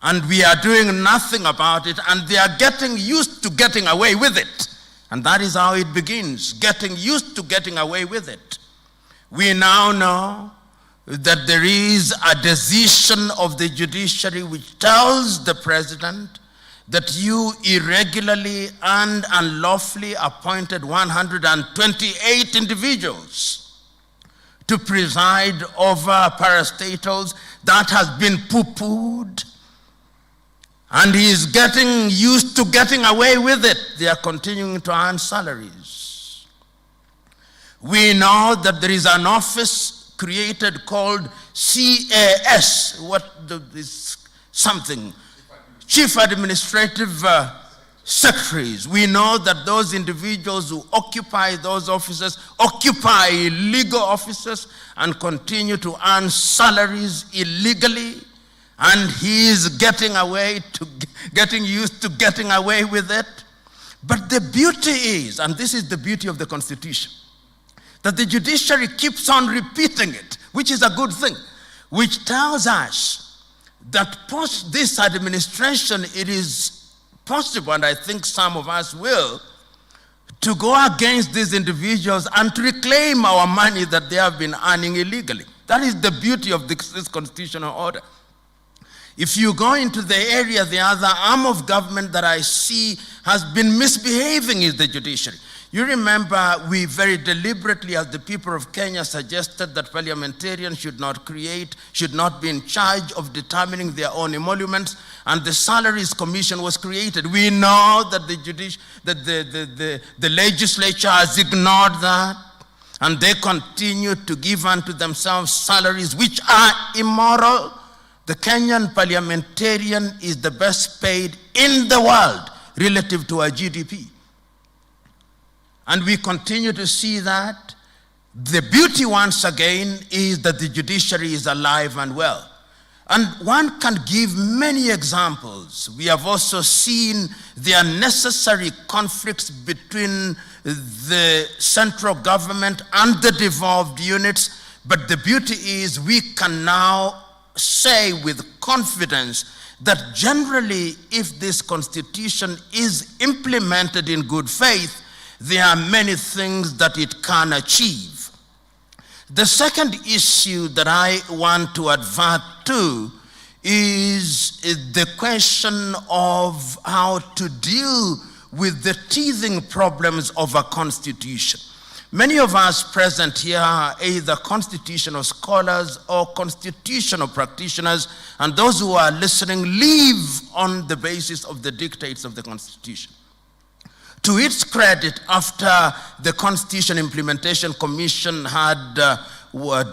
And we are doing nothing about it, and they are getting used to getting away with it. And that is how it begins, getting used to getting away with it. We now know that there is a decision of the judiciary which tells the president that you irregularly and unlawfully appointed 128 individuals to preside over parastatals. That has been poo-pooed. And he is getting used to getting away with it. They are continuing to earn salaries. We know that there is an office created called CAS. Chief Administrative Secretaries. We know that those individuals who occupy those offices occupy illegal offices and continue to earn salaries illegally. And he is getting used to getting away with it. But the beauty is, and this is the beauty of the Constitution, that the judiciary keeps on repeating it, which is a good thing, which tells us that post this administration, it is possible, and I think some of us will, to go against these individuals and to reclaim our money that they have been earning illegally. That is the beauty of this constitutional order. If you go into the area, the other arm of government that I see has been misbehaving is the judiciary. You remember we very deliberately, as the people of Kenya, suggested that parliamentarians should not be in charge of determining their own emoluments, and the Salaries Commission was created. We know that the legislature has ignored that, and they continue to give unto themselves salaries which are immoral. The Kenyan parliamentarian is the best paid in the world relative to our GDP. And we continue to see that. The beauty, once again, is that the judiciary is alive and well. And one can give many examples. We have also seen the unnecessary conflicts between the central government and the devolved units. But the beauty is we can now say with confidence that generally, if this constitution is implemented in good faith, there are many things that it can achieve. The second issue that I want to advert to is the question of how to deal with the teething problems of a constitution. Many of us present here are either constitutional scholars or constitutional practitioners, and those who are listening live on the basis of the dictates of the Constitution. To its credit, after the Constitution Implementation Commission had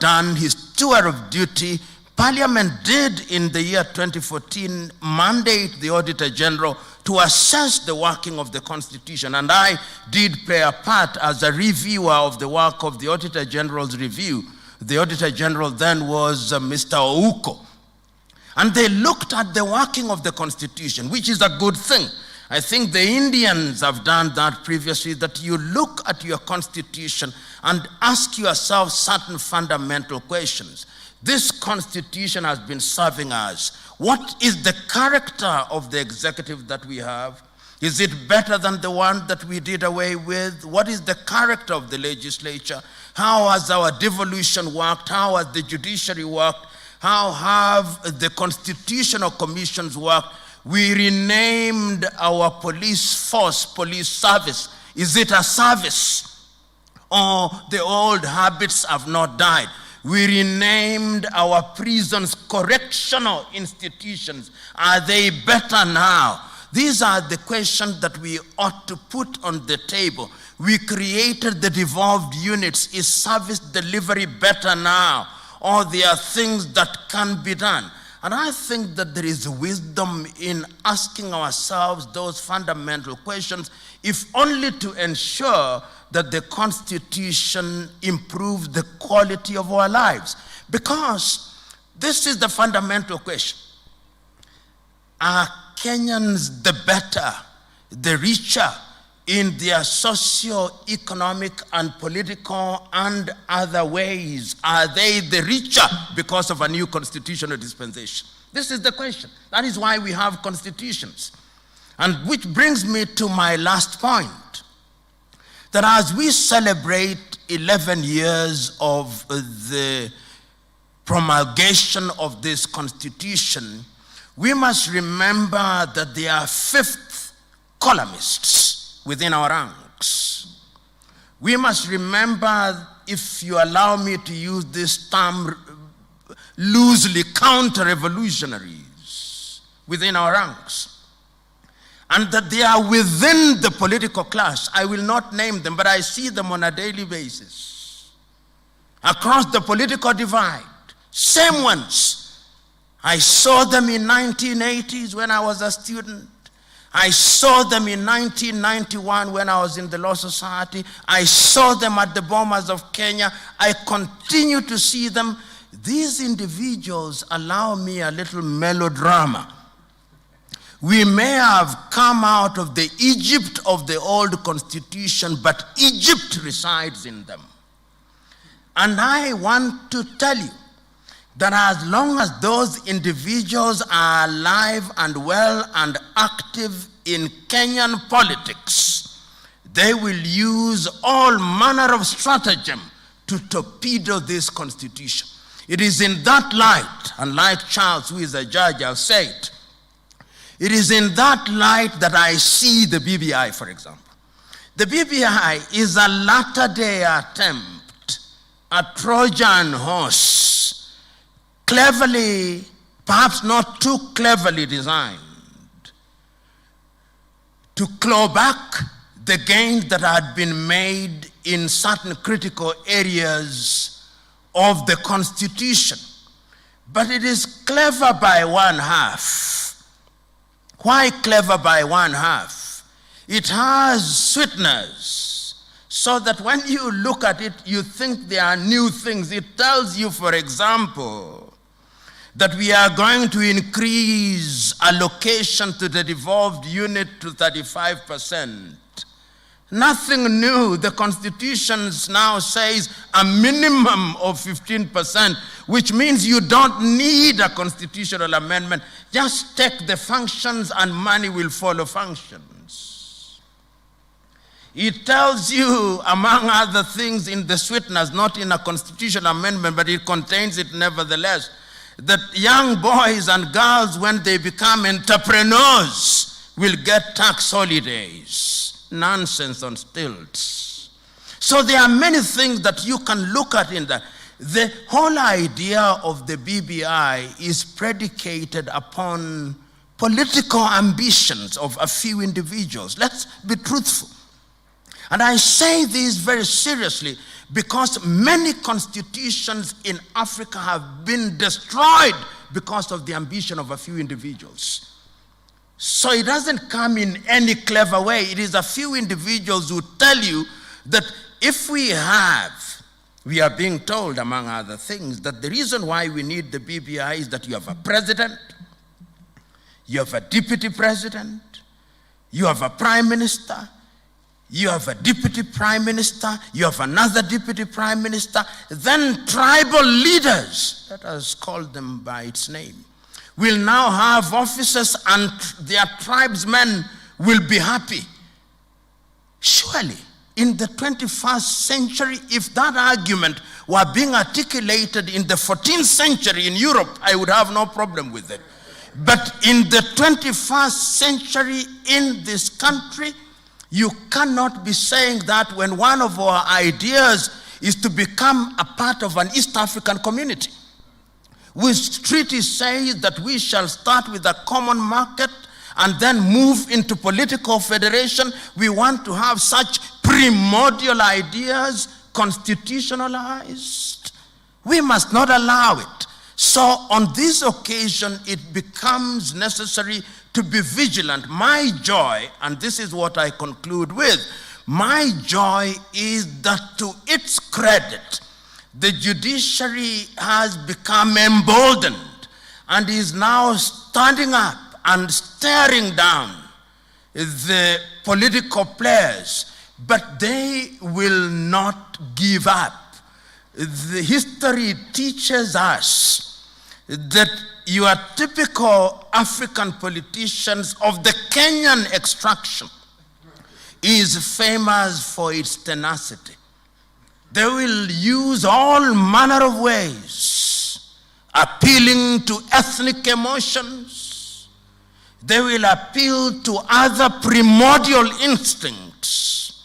done his tour of duty, Parliament did in the year 2014 mandate the Auditor General to assess the working of the Constitution, and I did play a part as a reviewer of the work of the Auditor General's review. The Auditor General then was Mr. Ouko. And they looked at the working of the Constitution, which is a good thing. I think the Indians have done that previously, that you look at your Constitution and ask yourself certain fundamental questions. This Constitution has been serving us. What is the character of the executive that we have? Is it better than the one that we did away with? What is the character of the legislature? How has our devolution worked? How has the judiciary worked? How have the constitutional commissions worked? We renamed our police force, police service. Is it a service? Or the old habits have not died? We renamed our prisons correctional institutions. Are they better now? These are the questions that we ought to put on the table. We created the devolved units. Is service delivery better now? Or there are things that can be done? And I think that there is wisdom in asking ourselves those fundamental questions, if only to ensure that the Constitution improves the quality of our lives. Because this is the fundamental question. Are Kenyans the better, the richer in their socio-economic and political and other ways? Are they the richer because of a new constitutional dispensation? This is the question. That is why we have constitutions. And which brings me to my last point. That as we celebrate 11 years of the promulgation of this Constitution, we must remember that there are fifth columnists within our ranks. We must remember, if you allow me to use this term loosely, counter-revolutionaries within our ranks. And that they are within the political class. I will not name them, but I see them on a daily basis. Across the political divide. Same ones. I saw them in 1980s when I was a student. I saw them in 1991 when I was in the Law Society. I saw them at the Bombers of Kenya. I continue to see them. These individuals allow me a little melodrama. We may have come out of the Egypt of the old constitution, but Egypt resides in them. And I want to tell you that as long as those individuals are alive and well and active in Kenyan politics, they will use all manner of stratagem to torpedo this constitution. It is in that light, and like Charles, who is a judge, I'll say it, it is in that light that I see the BBI, for example. The BBI is a latter-day attempt, a Trojan horse, cleverly, perhaps not too cleverly designed, to claw back the gains that had been made in certain critical areas of the Constitution. But it is clever by one half. Why clever by one half? It has sweeteners, so that when you look at it, you think there are new things. It tells you, for example, that we are going to increase allocation to the devolved unit to 35%. Nothing new. The Constitution now says a minimum of 15%, which means you don't need a constitutional amendment. Just take the functions and money will follow functions. It tells you, among other things, in the sweeteners, not in a constitutional amendment, but it contains it nevertheless, that young boys and girls, when they become entrepreneurs, will get tax holidays. Nonsense on stilts. So there are many things that you can look at in that. The whole idea of the BBI is predicated upon political ambitions of a few individuals. Let's be truthful. And I say this very seriously because many constitutions in Africa have been destroyed because of the ambition of a few individuals. So it doesn't come in any clever way. It is a few individuals who tell you that if we are being told, among other things, that the reason why we need the BBI is that you have a president, you have a deputy president, you have a prime minister, you have a deputy prime minister, you have another deputy prime minister, then tribal leaders, let us call them by its name, will now have officers and their tribesmen will be happy. Surely, in the 21st century, if that argument were being articulated in the 14th century in Europe, I would have no problem with it. But in the 21st century in this country, you cannot be saying that when one of our ideas is to become a part of an East African community, which treaty says that we shall start with a common market and then move into political federation. We want to have such primordial ideas constitutionalized. We must not allow it. So on this occasion, it becomes necessary to be vigilant. My joy, and this is what I conclude with, my joy is that to its credit, the judiciary has become emboldened and is now standing up and staring down the political players, but they will not give up. The history teaches us that your typical African politicians of the Kenyan extraction is famous for its tenacity. They will use all manner of ways, appealing to ethnic emotions. They will appeal to other primordial instincts,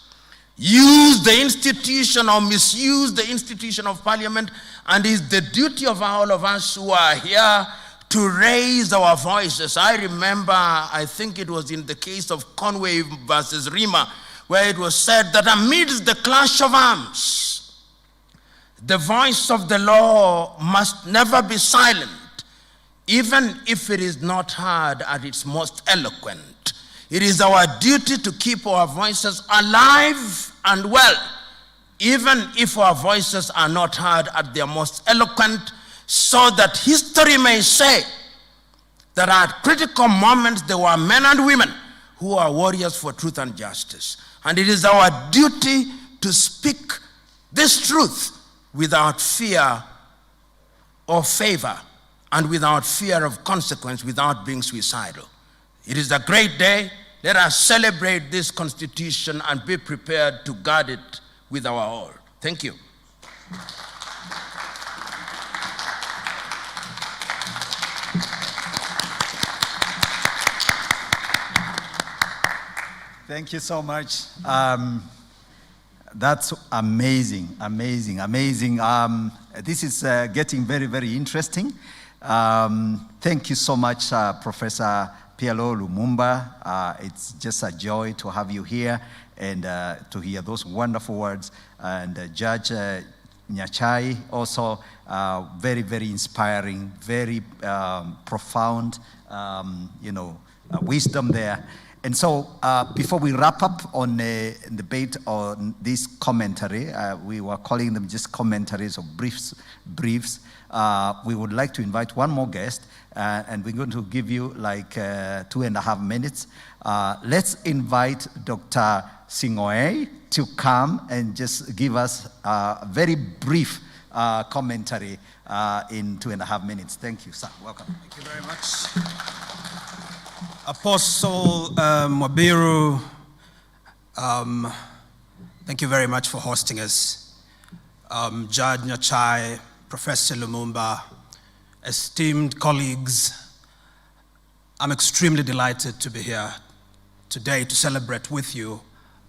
use the institution or misuse the institution of parliament, and it's the duty of all of us who are here to raise our voices. I remember, I think it was in the case of Conway versus Rima, where it was said that amidst the clash of arms, the voice of the law must never be silent, even if it is not heard at its most eloquent. It is our duty to keep our voices alive and well, even if our voices are not heard at their most eloquent, so that history may say that at critical moments there were men and women who are warriors for truth and justice. And it is our duty to speak this truth without fear or favor, and without fear of consequence, without being suicidal. It is a great day. Let us celebrate this Constitution and be prepared to guard it with our all. Thank you. Thank you so much. That's amazing, amazing, amazing. This is getting very, very interesting. Thank you so much, Professor PLO Lumumba. It's just a joy to have you here and to hear those wonderful words. And Judge Nyachae, also very, very inspiring, very profound, wisdom there. And so before we wrap up on the debate on this commentary, we were calling them just commentaries or briefs. We would like to invite one more guest, and we're going to give you like 2.5 minutes. Let's invite Dr. Singoe to come and just give us a very brief commentary in 2.5 minutes. Thank you, sir. Welcome. Thank you very much. Apostle Mwabiru, thank you very much for hosting us. Judge Nyachae, Professor Lumumba, esteemed colleagues, I'm extremely delighted to be here today to celebrate with you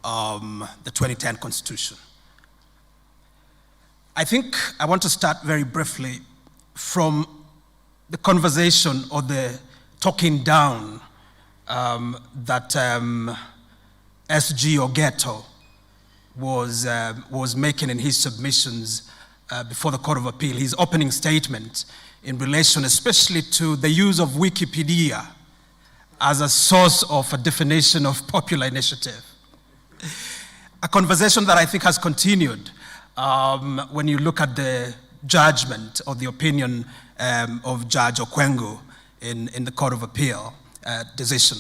the 2010 Constitution. I think I want to start very briefly from the conversation or the talking down that SG Ogeto was making in his submissions before the Court of Appeal, his opening statement in relation especially to the use of Wikipedia as a source of a definition of popular initiative. A conversation that I think has continued when you look at the judgment or the opinion of Judge Okwengu in the Court of Appeal decision.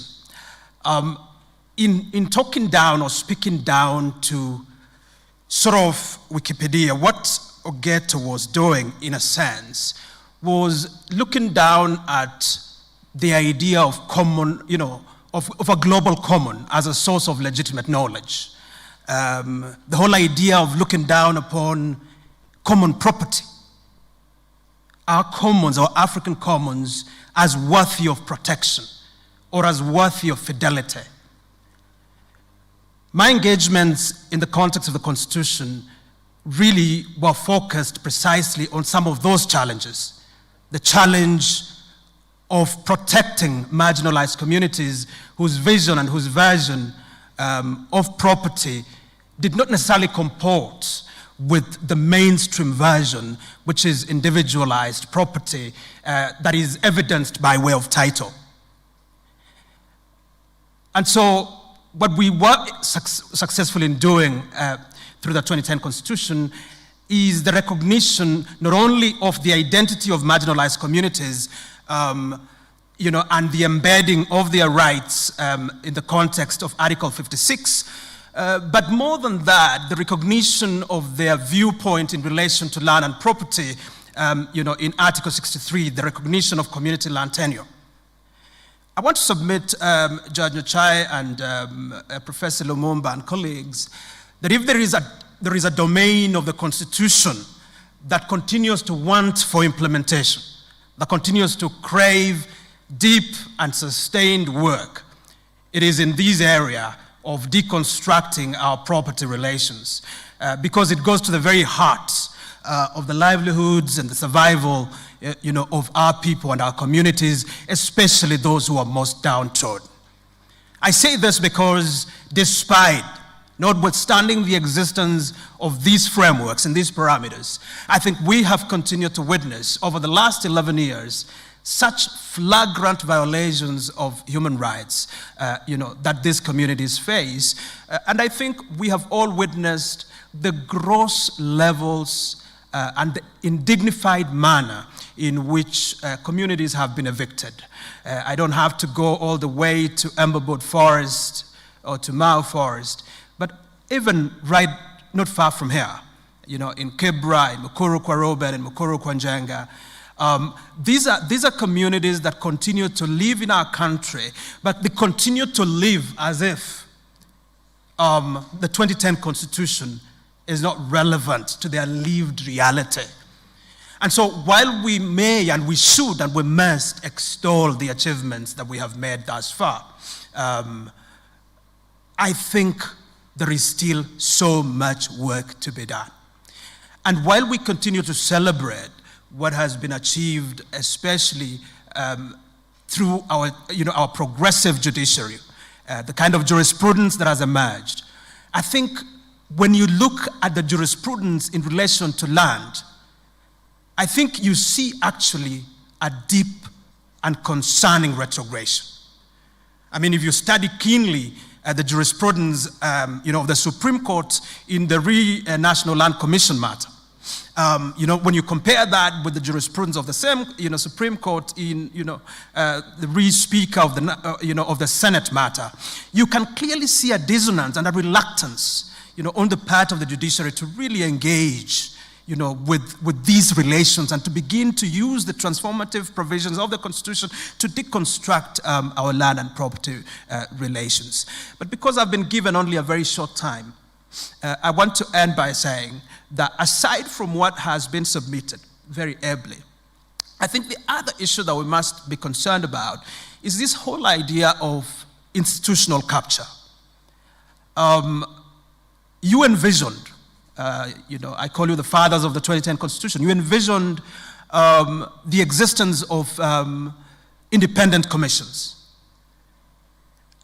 In talking down or speaking down to sort of Wikipedia, what Ogeto was doing, in a sense, was looking down at the idea of common, of a global common as a source of legitimate knowledge. The whole idea of looking down upon common property, our commons, our African commons, as worthy of protection or as worthy of fidelity. My engagements in the context of the Constitution really were focused precisely on some of those challenges. The challenge of protecting marginalized communities whose vision and whose version of property did not necessarily comport with the mainstream version, which is individualized property that is evidenced by way of title. And so what we were successful in doing through the 2010 Constitution is the recognition not only of the identity of marginalized communities, and the embedding of their rights in the context of Article 56, but more than that, the recognition of their viewpoint in relation to land and property, in Article 63, the recognition of community land tenure. I want to submit, Judge Nyachae and Professor Lumumba and colleagues, that if there is a domain of the Constitution that continues to want for implementation, that continues to crave deep and sustained work, it is in this area of deconstructing our property relations, because it goes to the very heart of the livelihoods and the survival of our people and our communities, especially those who are most downtrodden. I say this because despite, notwithstanding the existence of these frameworks and these parameters, I think we have continued to witness over the last 11 years such flagrant violations of human rights that these communities face. And I think we have all witnessed the gross levels and the indignified manner in which communities have been evicted. I don't have to go all the way to Emberwood Forest or to Mao Forest, but even right not far from here, in Kibra, in Mukuru kwa Robert, in Mukuru kwa Njenga, these are communities that continue to live in our country, but they continue to live as if the 2010 Constitution is not relevant to their lived reality. And so while we may and we should and we must extol the achievements that we have made thus far, I think there is still so much work to be done. And while we continue to celebrate what has been achieved, especially through our progressive judiciary, the kind of jurisprudence that has emerged, I think when you look at the jurisprudence in relation to land, I think you see actually a deep and concerning retrogression. I mean, if you study keenly the jurisprudence of the Supreme Court in the National Land Commission matter, when you compare that with the jurisprudence of the same, Supreme Court in, the re-speaker of the Senate matter, you can clearly see a dissonance and a reluctance, on the part of the judiciary to really engage, with these relations and to begin to use the transformative provisions of the Constitution to deconstruct our land and property relations. But because I've been given only a very short time, I want to end by saying that aside from what has been submitted very ably, I think the other issue that we must be concerned about is this whole idea of institutional capture. You envisioned I call you the fathers of the 2010 Constitution. You envisioned the existence of independent commissions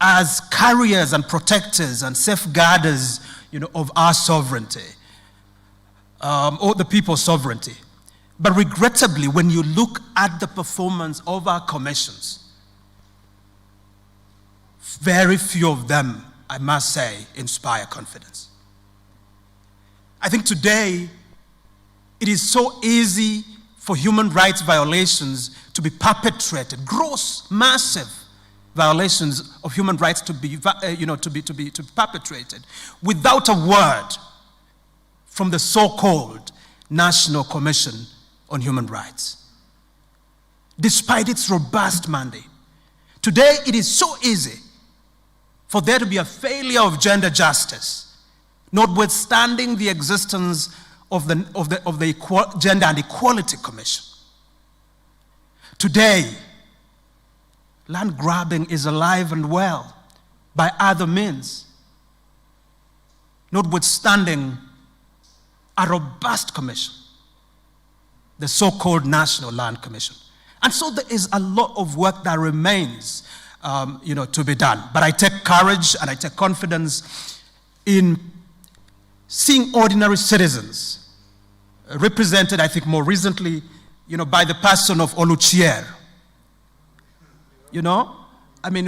as carriers and protectors and safeguarders, of our sovereignty, or the people's sovereignty. But regrettably, when you look at the performance of our commissions, very few of them, I must say, inspire confidence. I think today, it is so easy for human rights violations to be perpetrated, gross, massive violations of human rights to be perpetrated without a word from the so-called National Commission on Human Rights, despite its robust mandate. Today, it is so easy for there to be a failure of gender justice, notwithstanding the existence of the Gender and Equality Commission. Today, land grabbing is alive and well by other means, notwithstanding a robust commission, the so-called National Land Commission. And so there is a lot of work that remains to be done. But I take courage and I take confidence in seeing ordinary citizens represented, I think more recently, by the person of Oluchier,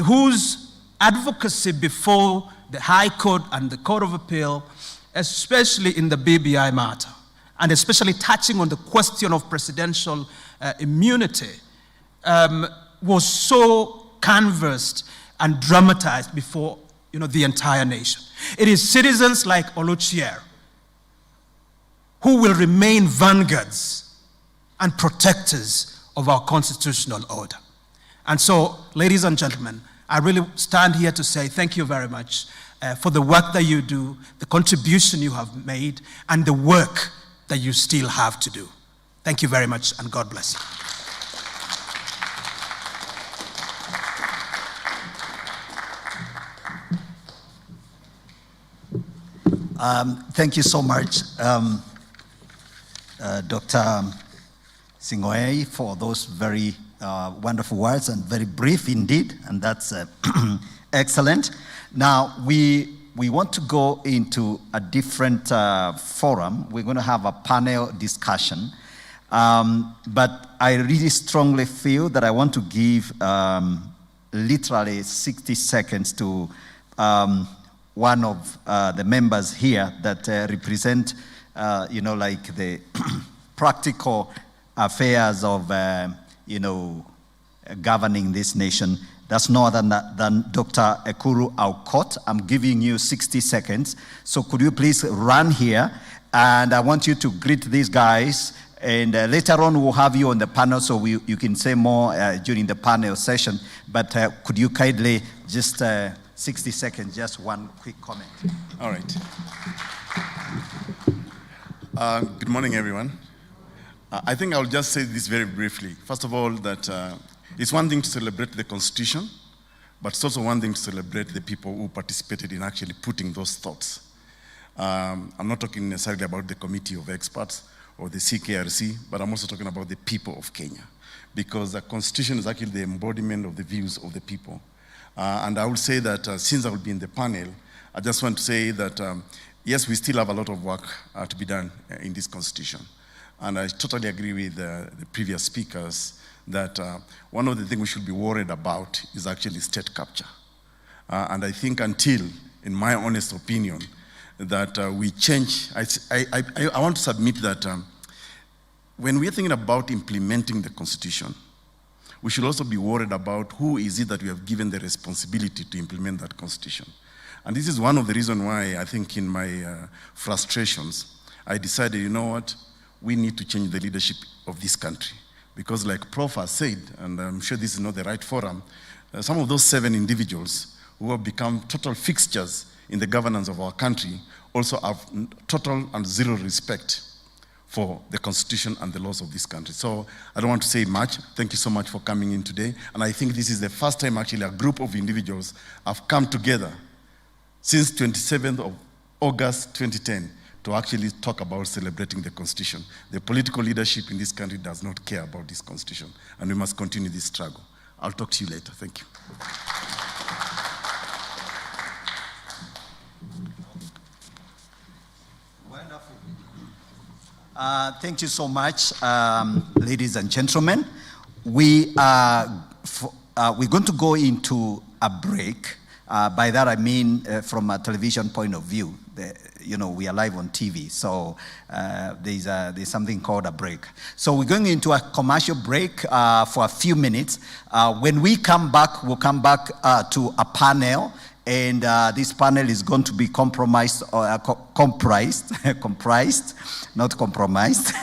whose advocacy before the High Court and the Court of Appeal, especially in the BBI matter, and especially touching on the question of presidential immunity, was so canvassed and dramatized before the entire nation. It is citizens like Oluchier who will remain vanguards and protectors of our constitutional order. And so, ladies and gentlemen, I really stand here to say thank you very much for the work that you do, the contribution you have made, and the work that you still have to do. Thank you very much, and God bless you. Thank you so much, Dr. Nyachae, for those very wonderful words and very brief indeed, and that's excellent. Now, we want to go into a different forum. We're going to have a panel discussion, but I really strongly feel that I want to give literally 60 seconds to one of the members here that represent, like the practical affairs of, governing this nation. That's no other than Dr. Ekuru Aukot. I'm giving you 60 seconds. So could you please run here? And I want you to greet these guys. And later on, we'll have you on the panel so you can say more during the panel session. But could you kindly just 60 seconds, just one quick comment. All right. Good morning, everyone. I think I'll just say this very briefly. First of all, that it's one thing to celebrate the Constitution, but it's also one thing to celebrate the people who participated in actually putting those thoughts. I'm not talking necessarily about the committee of experts or the CKRC, but I'm also talking about the people of Kenya, because the Constitution is actually the embodiment of the views of the people. And I would say that since I will be in the panel, I just want to say that, yes, we still have a lot of work to be done in this Constitution. And I totally agree with the previous speakers that one of the things we should be worried about is actually state capture. And I think until, in my honest opinion, that we change, I want to submit that when we're thinking about implementing the Constitution, we should also be worried about who is it that we have given the responsibility to implement that Constitution. And this is one of the reasons why I think in my frustrations, I decided, you know what, we need to change the leadership of this country. Because like Prof has said, and I'm sure this is not the right forum, some of those 7 individuals who have become total fixtures in the governance of our country also have total and zero respect for the Constitution and the laws of this country. So I don't want to say much. Thank you so much for coming in today. And I think this is the first time actually a group of individuals have come together since 27th of August 2010 to actually talk about celebrating the Constitution. The political leadership in this country does not care about this Constitution, and we must continue this struggle. I'll talk to you later. Thank you. Wonderful. Thank you so much, ladies and gentlemen. We're going to go into a break. By that I mean from a television point of view. We are live on TV, so there's something called a break. So we're going into a commercial break for a few minutes. When we come back, we'll come back to a panel, and this panel is going to be comprised, not compromised.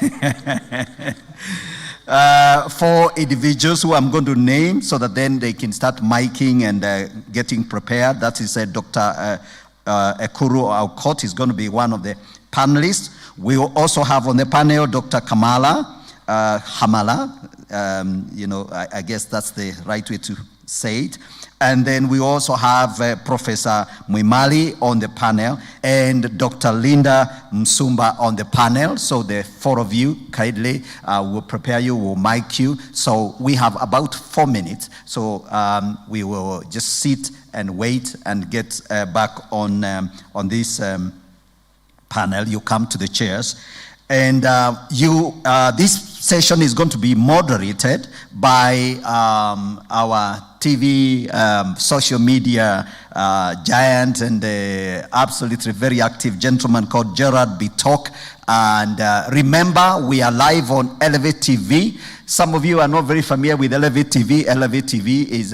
4 individuals who I'm going to name so that then they can start miking and getting prepared. That is Dr. Ekuru Aukot is going to be one of the panelists. We will also have on the panel Dr. Hamala. I guess that's the right way to say it. And then we also have Professor Mwimali on the panel and Dr. Linda Msumba on the panel. So the 4 of you kindly will prepare you, will mic you. So we have about 4 minutes. So we will just sit and wait and get back on this panel. You come to the chairs. And this session is going to be moderated by our TV, social media giant and absolutely very active gentleman called Gerard Bitok. And remember, we are live on Elevate TV. Some of you are not very familiar with Elevate TV. Elevate TV is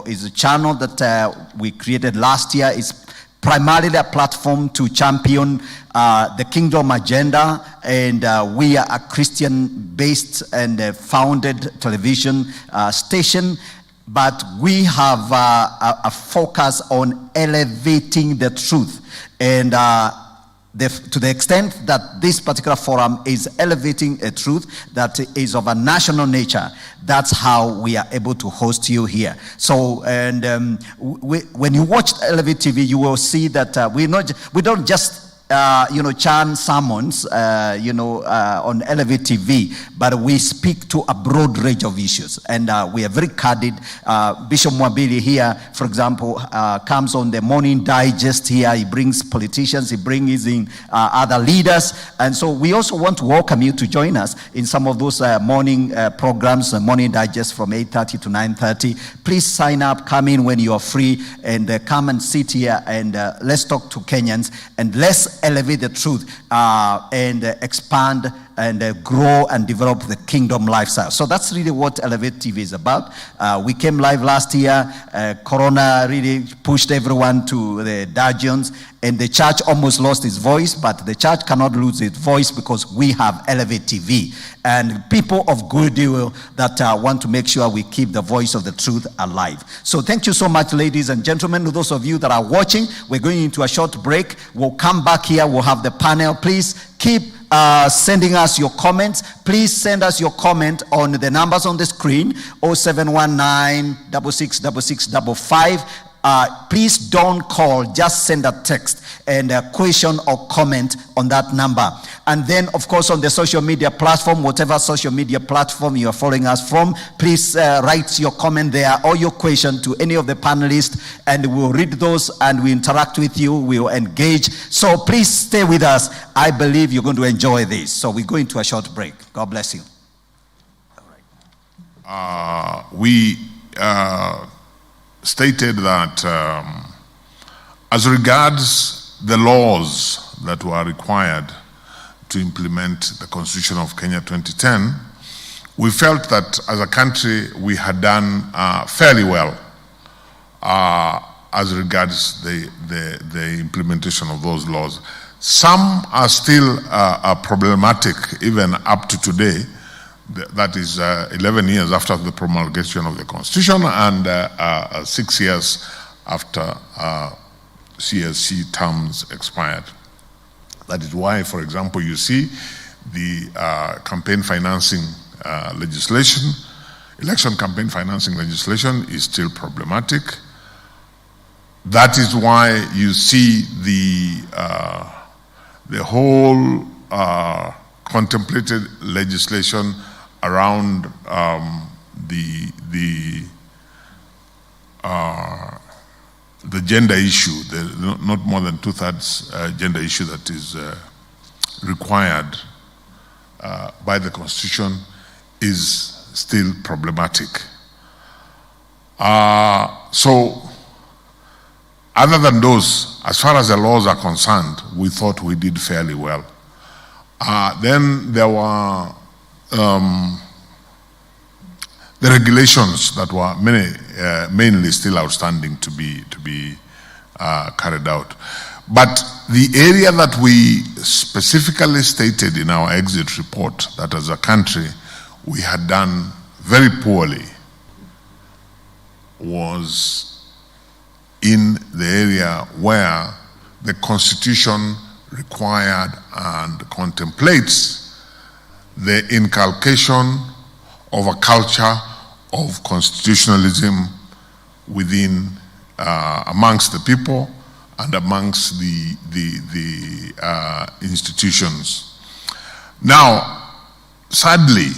is a channel that we created last year. It's primarily a platform to champion the kingdom agenda, and we are a Christian-based and founded television station, but we have a focus on elevating the truth. And to the extent that this particular forum is elevating a truth that is of a national nature, that's how we are able to host you here. So, and when you watch Elevate TV, you will see that we don't just chant sermons, on Elevate TV, but we speak to a broad range of issues, and we are very candid. Bishop Mwabili here, for example, comes on the morning digest here. He brings politicians, he brings in other leaders, and so we also want to welcome you to join us in some of those morning programs, morning digest from 8:30 to 9:30. Please sign up, come in when you are free, and come and sit here, and let's talk to Kenyans, and let's elevate the truth and expand and grow and develop the kingdom lifestyle. So that's really what Elevate TV is about. We came live last year. Corona really pushed everyone to the dungeons, and the church almost lost its voice, but the church cannot lose its voice because we have Elevate TV and people of goodwill that want to make sure we keep the voice of the truth alive. So thank you so much, ladies and gentlemen. To those of you that are watching, we're going into a short break. We'll come back here. We'll have the panel. Please keep sending us your comments. Please send us your comment on the numbers on the screen, 0719 666655. Please don't call, just send a text and a question or comment on that number. And then, of course, on the social media platform, whatever social media platform you are following us from, please write your comment there or your question to any of the panelists, and we'll read those and we interact with you, we'll engage. So please stay with us. I believe you're going to enjoy this. So we go into a short break. God bless you. We stated that as regards the laws that were required to implement the Constitution of Kenya 2010, we felt that as a country we had done fairly well as regards the implementation of those laws. Some are still problematic even up to today. That is 11 years after the promulgation of the Constitution and 6 years after CSC terms expired. That is why, for example, you see the campaign financing legislation, election campaign financing legislation is still problematic. That is why you see the the whole contemplated legislation around the gender issue, the not more than 2/3 gender issue that is required by the Constitution, is still problematic. So, other than those, as far as the laws are concerned, we thought we did fairly well. Then there were the regulations that were mainly still outstanding to be carried out. But the area that we specifically stated in our exit report that as a country we had done very poorly was in the area where the Constitution required and contemplates the inculcation of a culture of constitutionalism within, amongst the people and amongst the institutions. Now, sadly,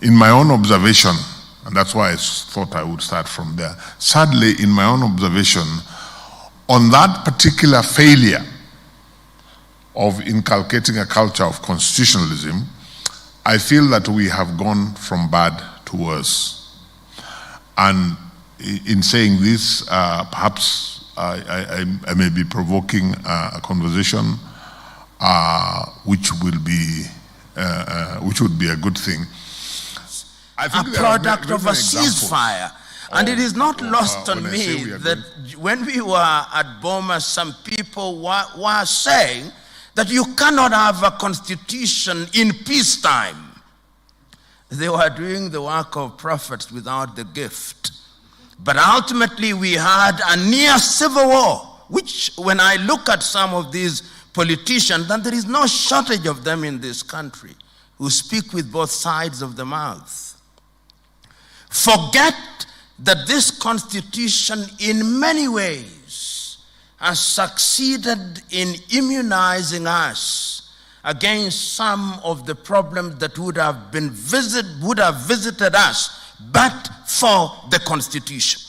in my own observation, and that's why I thought I would start from there, sadly, in my own observation, on that particular failure of inculcating a culture of constitutionalism, I feel that we have gone from bad to worse. And in saying this, perhaps I may be provoking a conversation which would be a good thing. I think a product of a ceasefire. And it is not lost on me that when we were at Boma, some people were saying that you cannot have a constitution in peacetime. They were doing the work of prophets without the gift. But ultimately we had a near civil war, which when I look at some of these politicians, and there is no shortage of them in this country, who speak with both sides of the mouth, forget that this constitution in many ways has succeeded in immunizing us against some of the problems that would have visited us but for the Constitution.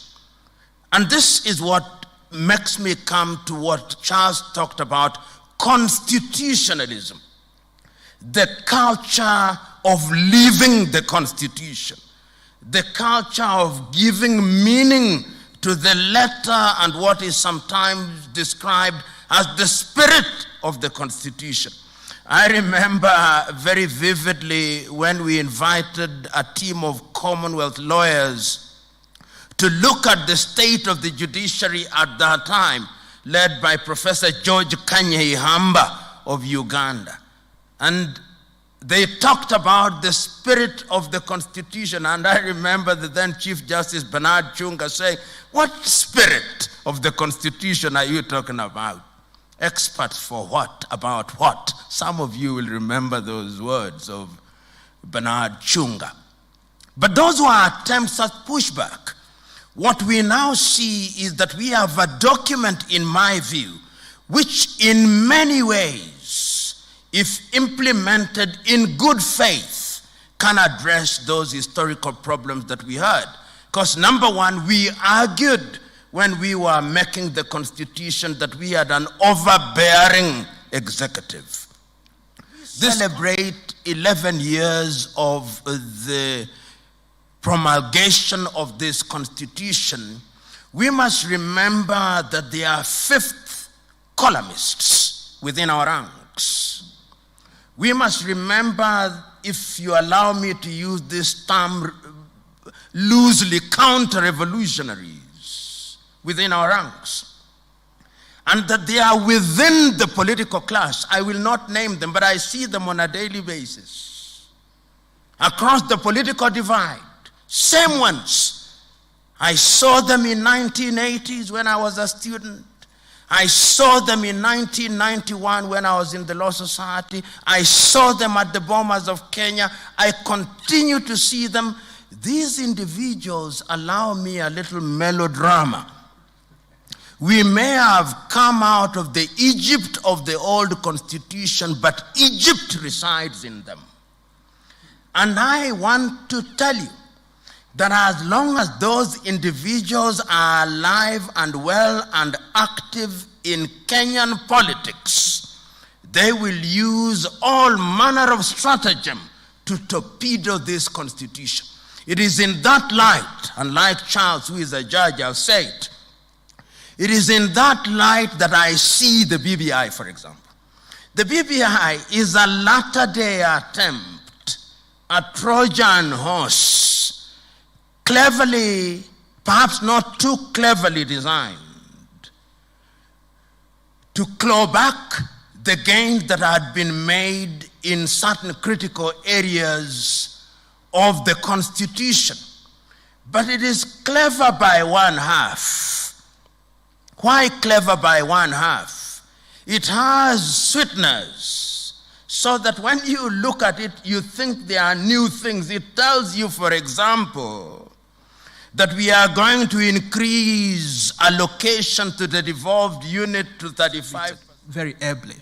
And this is what makes me come to what Charles talked about, constitutionalism, the culture of living the Constitution, the culture of giving meaning to the letter and what is sometimes described as the spirit of the Constitution. I remember very vividly when we invited a team of Commonwealth lawyers to look at the state of the judiciary at that time, led by Professor George Kanyehamba of Uganda. And they talked about the spirit of the Constitution, and I remember the then Chief Justice Bernard Chunga saying, "What spirit of the Constitution are you talking about? Experts for what? About what?" Some of you will remember those words of Bernard Chunga. But those were attempts at pushback. What we now see is that we have a document, in my view, which in many ways, if implemented in good faith, can address those historical problems that we had. Because number one, we argued when we were making the Constitution that we had an overbearing executive. This celebrate 11 years of the promulgation of this Constitution. We must remember that there are fifth columnists within our ranks. We must remember, if you allow me to use this term loosely, counter-revolutionaries within our ranks. And that they are within the political class. I will not name them, but I see them on a daily basis. Across the political divide. Same ones. I saw them in 1980s when I was a student. I saw them in 1991 when I was in the Law Society. I saw them at the Bomas of Kenya. I continue to see them. These individuals allow me a little melodrama. We may have come out of the Egypt of the old constitution, but Egypt resides in them. And I want to tell you that as long as those individuals are alive and well and active in Kenyan politics, they will use all manner of stratagem to torpedo this constitution. It is in that light, and like Charles, who is a judge, I've said, it is in that light that I see the BBI, for example. The BBI is a latter-day attempt, a Trojan horse, cleverly, perhaps not too cleverly designed, to claw back the gains that had been made in certain critical areas of the Constitution. But it is clever by one half. Why clever by one half? It has sweeteners, so that when you look at it, you think there are new things. It tells you, for example, that we are going to increase allocation to the devolved unit to 35%. Very ably.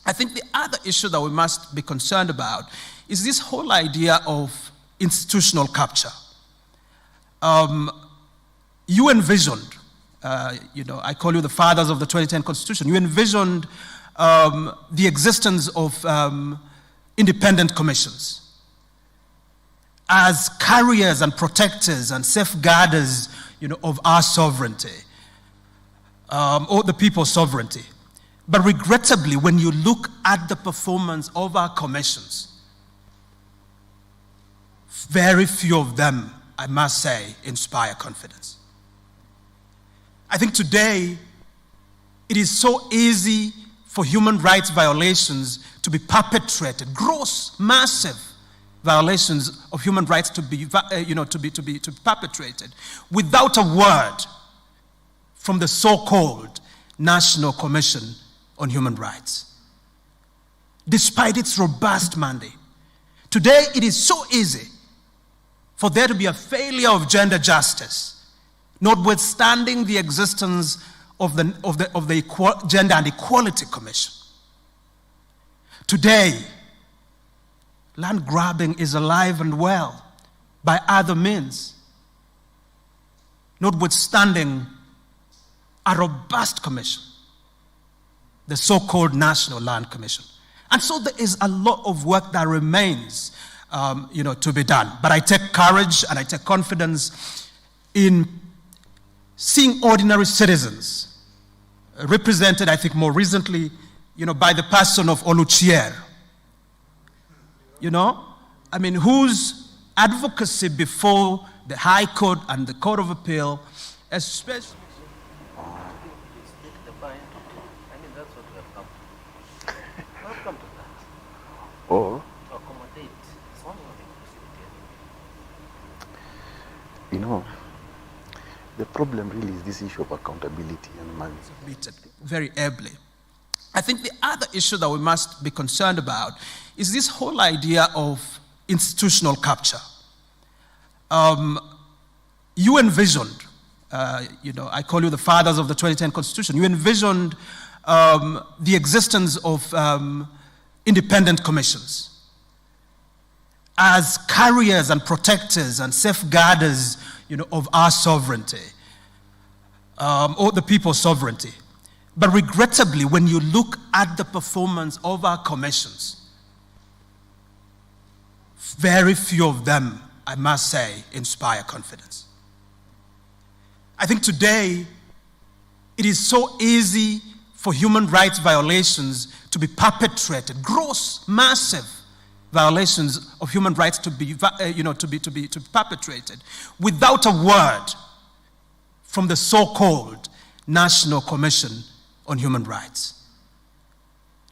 I think the other issue that we must be concerned about is this whole idea of institutional capture. You envisioned, I call you the fathers of the 2010 Constitution, you envisioned the existence of independent commissions as carriers and protectors and safeguarders, of our sovereignty, or the people's sovereignty. But regrettably, when you look at the performance of our commissions, very few of them, I must say, inspire confidence. I think today, it is so easy for human rights violations to be perpetrated, gross, massive violations of human rights to be perpetrated without a word from the so-called National Commission on Human Rights, despite its robust mandate. Today, it is so easy for there to be a failure of gender justice, notwithstanding the existence of the Gender and Equality Commission. Today, land grabbing is alive and well by other means, notwithstanding a robust commission, the so-called National Land Commission. And so there is a lot of work that remains, to be done. But I take courage and I take confidence in seeing ordinary citizens represented, I think more recently, by the person of Oluchier, whose advocacy before the High Court and the Court of Appeal, especially. That's what we have come to. We have come to that. Or, To accommodate. It's one more thing. the problem really is this issue of accountability and money. Very ably. I think the other issue that we must be concerned about is this whole idea of institutional capture. You envisioned, I call you the fathers of the 2010 Constitution, you envisioned the existence of independent commissions as carriers and protectors and safeguarders, of our sovereignty, or the people's sovereignty. But regrettably, when you look at the performance of our commissions, very few of them, I must say, inspire confidence. I think today, it is so easy for human rights violations to be perpetrated, gross, massive violations of human rights to be perpetrated without a word from the so-called National Commission on Human Rights,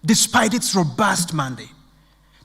despite its robust mandate.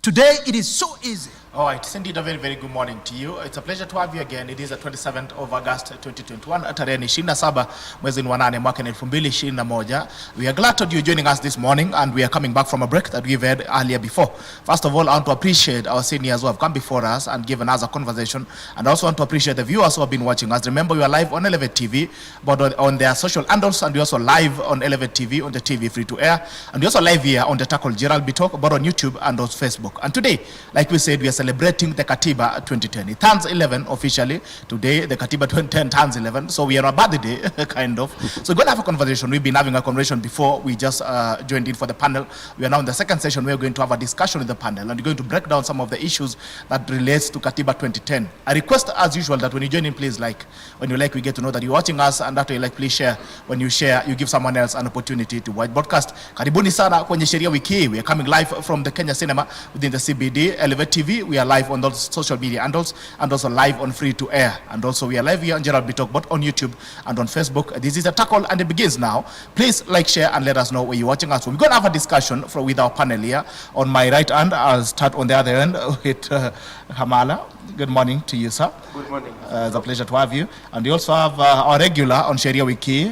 Today, it is so easy All right, it's indeed a very, very good morning to you. It's a pleasure to have you again. It is the 27th of August 2021. Tarehe ni 27 mwezi wa 8 mwaka 2021. We are glad that you're joining us this morning, and we are coming back from a break that we've had earlier before. First of all, I want to appreciate our seniors who have come before us and given us a conversation, and also want to appreciate the viewers who have been watching us. Remember, we are live on Elevate TV, but on their social handles, and we're also live on Elevate TV, on the TV free to air, and we're also live here on the Tackle Gerald B Talk, but on YouTube and on Facebook. And today, like we said, we are celebrating the Katiba 2010. It turns 11 officially. Today, the Katiba 2010 turns 11. So we are on a birthday, kind of. So we're going to have a conversation. We've been having a conversation before we just joined in for the panel. We are now in the second session. We're going to have a discussion with the panel, and we're going to break down some of the issues that relates to Katiba 2010. I request, as usual, that when you join in, please like. When you like, we get to know that you're watching us, and that way, like, please share. When you share, you give someone else an opportunity to watch broadcast. Karibuni sana kwenye sheria wiki. We are coming live from the Kenya cinema within the CBD. Elevate TV, we are live on those social media handles, and also live on free to air, and also we are live here on Gerald B Talk, but on YouTube and on Facebook. This is a tackle, and it begins now. Please like, share, and let us know where you're watching us. We're going to have a discussion with our panel here. On my right hand, I'll start on the other end with Hamala. Good morning to you, sir. Good morning. It's a pleasure to have you. And we also have our regular on Sharia Wiki.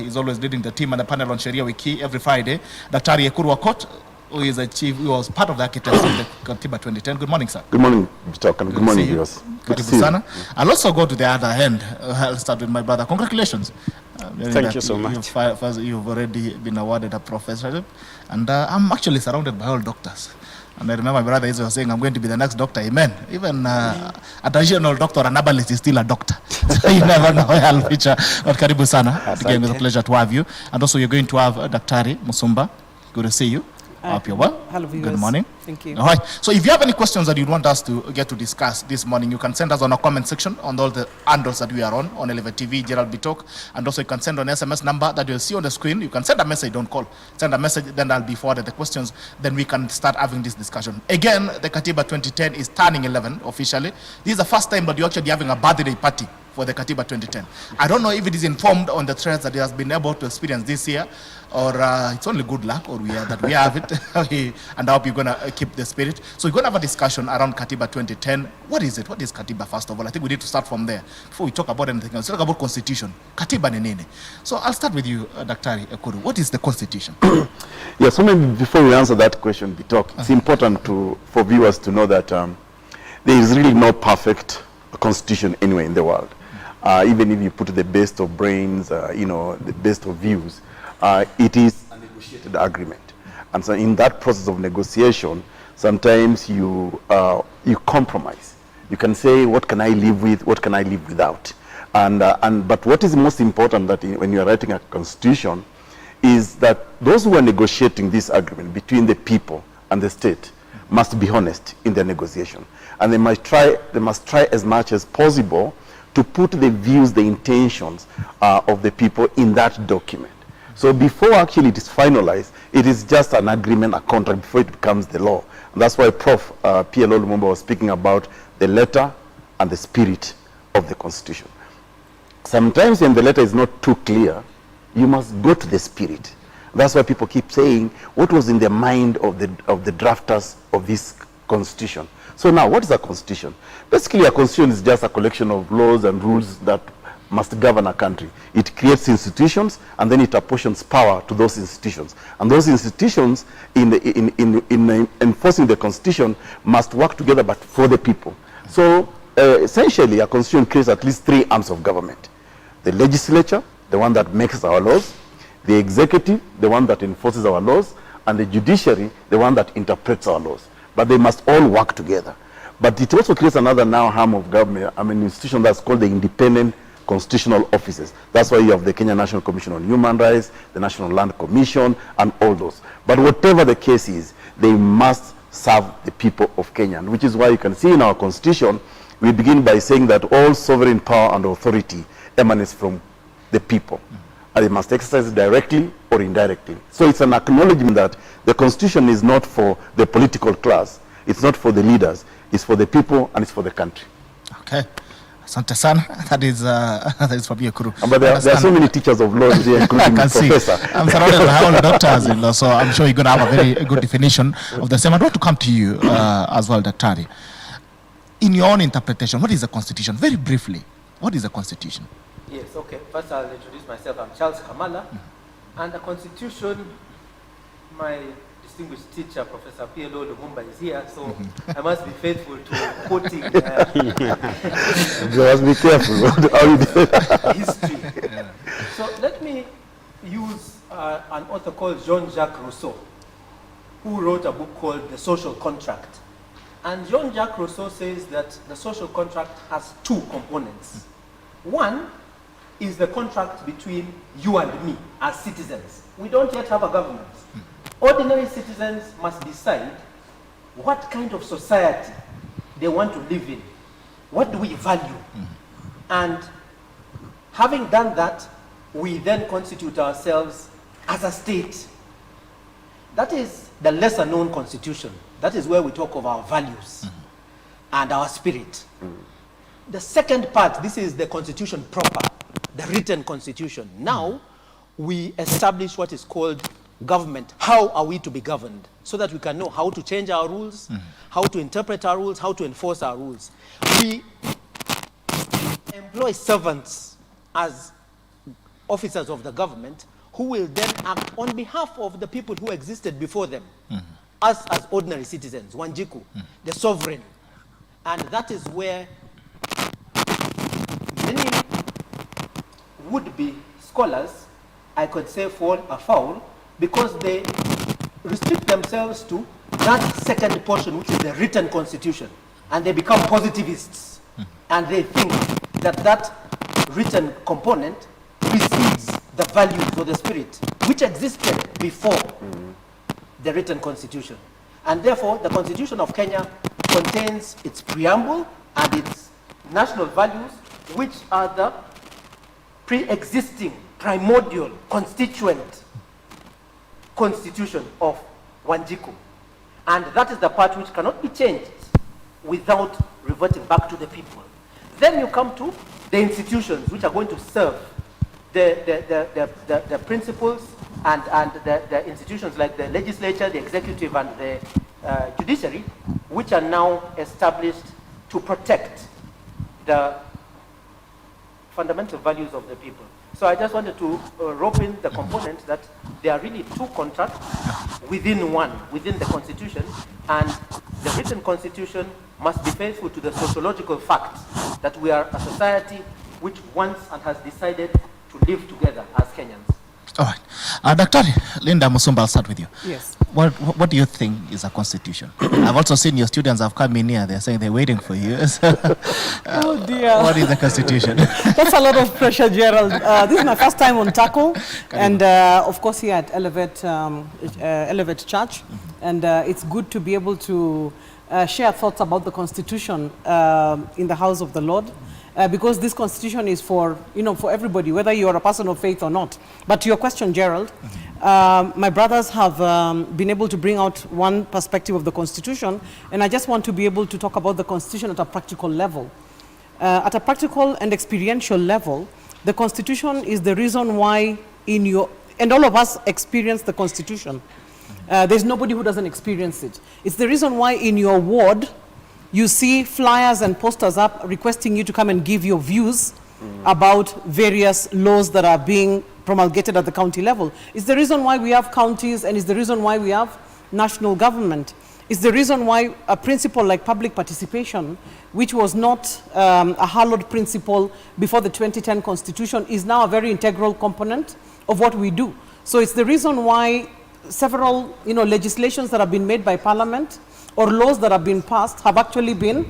He's always leading the team and the panel on Sharia Wiki every Friday. Dr. Ekuru Wakot, who is a chief, who was part of the architects of the Katiba 2010. Good morning, sir. Good morning, Mr. Good morning, viewers. Good to see you. I'll also go to the other end. I'll start with my brother. Congratulations. Thank you so much. You've already been awarded a professorship, and I'm actually surrounded by all doctors. And I remember my brother was saying, I'm going to be the next doctor. Amen. Even a traditional doctor, an herbalist is still a doctor. So you never know where I'll feature. But karibu sana. Again, it's a pleasure to have you. And also, you're going to have Daktari Musumba. Good to see you. Hope you're well. Hello, viewers. Good morning. Thank you. All right. So if you have any questions that you want us to get to discuss this morning, you can send us on our comment section on all the handles that we are on Elevate TV, Gerald B Talk, and also you can send on SMS number that you'll see on the screen. You can send a message, don't call. Send a message, then I'll be forwarded the questions. Then we can start having this discussion. Again, the Katiba 2010 is turning 11 officially. This is the first time that you're actually having a birthday party for the Katiba 2010. I don't know if it is informed on the threads that it has been able to experience this year, or it's only good luck, or we have it, and I hope you're going to keep the spirit. So we're going to have a discussion around Katiba 2010. What is it? What is Katiba, first of all? I think we need to start from there before we talk about anything else. Let's talk about Constitution. Katiba ni nini? So I'll start with you, Daktari Ekuru. What is the Constitution? Yeah, so maybe before we answer that question, it's important for viewers to know that there is really no perfect constitution anywhere in the world. Even if you put the best of brains, the best of views, it is a negotiated agreement. And so in that process of negotiation, sometimes you compromise. You can say, what can I live with, what can I live without? But what is most important that when you are writing a constitution is that those who are negotiating this agreement between the people and the state must be honest in their negotiation. And they must try as much as possible to put the views, the intentions of the people in that document. So before actually it is finalized, it is just an agreement, a contract, before it becomes the law. And that's why Prof. PLO Lumumba was speaking about the letter and the spirit of the Constitution. Sometimes when the letter is not too clear, you must go to the spirit. That's why people keep saying, what was in the mind of the drafters of this Constitution? So now, what is a Constitution? Basically, a Constitution is just a collection of laws and rules that must govern a country. It creates institutions, and then it apportions power to those institutions. And those institutions, in enforcing the Constitution, must work together, but for the people. So essentially, a Constitution creates at least three arms of government. The legislature, the one that makes our laws; the executive, the one that enforces our laws; and the judiciary, the one that interprets our laws. But they must all work together. But it also creates another now arm of government, institution that's called the independent constitutional offices. That's why you have the Kenya National Commission on Human Rights, the National Land Commission, and all those. But whatever the case is, they must serve the people of Kenya, which is why you can see in our Constitution, we begin by saying that all sovereign power and authority emanates from the people. And they must exercise it directly or indirectly. So it's an acknowledgement that the Constitution is not for the political class, it's not for the leaders, it's for the people and it's for the country. Okay. Asante sana. That is from Ekuru. But there are so many teachers of law here, including Professor. I'm surrounded by all doctors in law, so I'm sure you're going to have a very good definition of the same. I'd like to come to you as well, Daktari. in your own interpretation, what is the Constitution? Very briefly, what is the Constitution? Yes, okay. First I'll introduce myself. I'm Charles Kamala. And the Constitution, my distinguished teacher, Professor PLO Lumumba, is here, so I must be faithful to quoting You must be careful how you do it. history. So let me use an author called Jean-Jacques Rousseau, who wrote a book called The Social Contract. And Jean-Jacques Rousseau says that the social contract has two components. One is the contract between you and me as citizens. We don't yet have a government. Ordinary citizens must decide what kind of society they want to live in. What do we value? And having done that, we then constitute ourselves as a state. That is the lesser known constitution. That is where we talk of our values and our spirit. The second part, this is the constitution proper, the written constitution. Now, we establish what is called government. How are we to be governed? So that we can know how to change our rules, how to interpret our rules, how to enforce our rules. We employ servants as officers of the government who will then act on behalf of the people who existed before them, us as ordinary citizens, Wanjiku, the sovereign. And that is where many would-be scholars, I could say, fall afoul because they restrict themselves to that second portion, which is the written constitution, and they become positivists. And they think that that written component precedes the values or the spirit which existed before the written constitution. And therefore, the Constitution of Kenya contains its preamble and its national values, which are the pre-existing, primordial, constituent constitution of Wanjiku. And that is the part which cannot be changed without reverting back to the people. Then you come to the institutions which are going to serve the principles and the institutions like the legislature, the executive, and the judiciary, which are now established to protect the fundamental values of the people. So I just wanted to rope in the components that there are really two contracts within one, within the Constitution, and the written Constitution must be faithful to the sociological fact that we are a society which wants and has decided to live together as Kenyans. All right. Dr. Linda Musumba, I'll start with you. Yes. What do you think is a constitution? I've also seen your students have come in here. They're saying they're waiting for you. Oh dear. What is the constitution? That's a lot of pressure, Gerald. This is my first time on Taco, and of course here at Elevate Church. And it's good to be able to share thoughts about the constitution in the house of the Lord. Because this constitution is for, for everybody, whether you're a person of faith or not. But to your question, Gerald, my brothers have been able to bring out one perspective of the constitution, and I just want to be able to talk about the constitution at a practical level. At a practical and experiential level, the constitution is the reason why and all of us experience the constitution. There's nobody who doesn't experience it. It's the reason why in your ward, you see flyers and posters up requesting you to come and give your views about various laws that are being promulgated at the county level. It's the reason why we have counties, and it's the reason why we have national government. It's the reason why a principle like public participation, which was not a hallowed principle before the 2010 Constitution, is now a very integral component of what we do. So it's the reason why several legislations that have been made by Parliament or laws that have been passed have actually been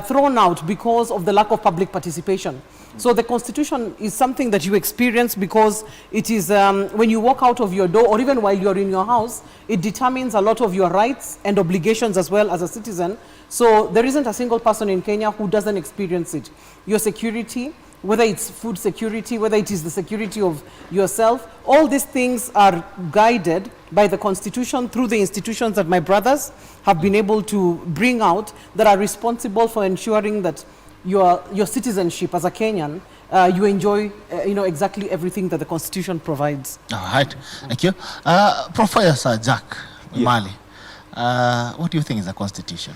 thrown out because of the lack of public participation. So the Constitution is something that you experience because it is, when you walk out of your door or even while you're in your house, it determines a lot of your rights and obligations as well as a citizen. So there isn't a single person in Kenya who doesn't experience it. Your security, whether it's food security, whether it is the security of yourself, all these things are guided by the Constitution through the institutions that my brothers have been able to bring out that are responsible for ensuring that your citizenship as a Kenyan, you enjoy exactly everything that the Constitution provides. All right, thank you. Professor Jack Mali, what do you think is the Constitution?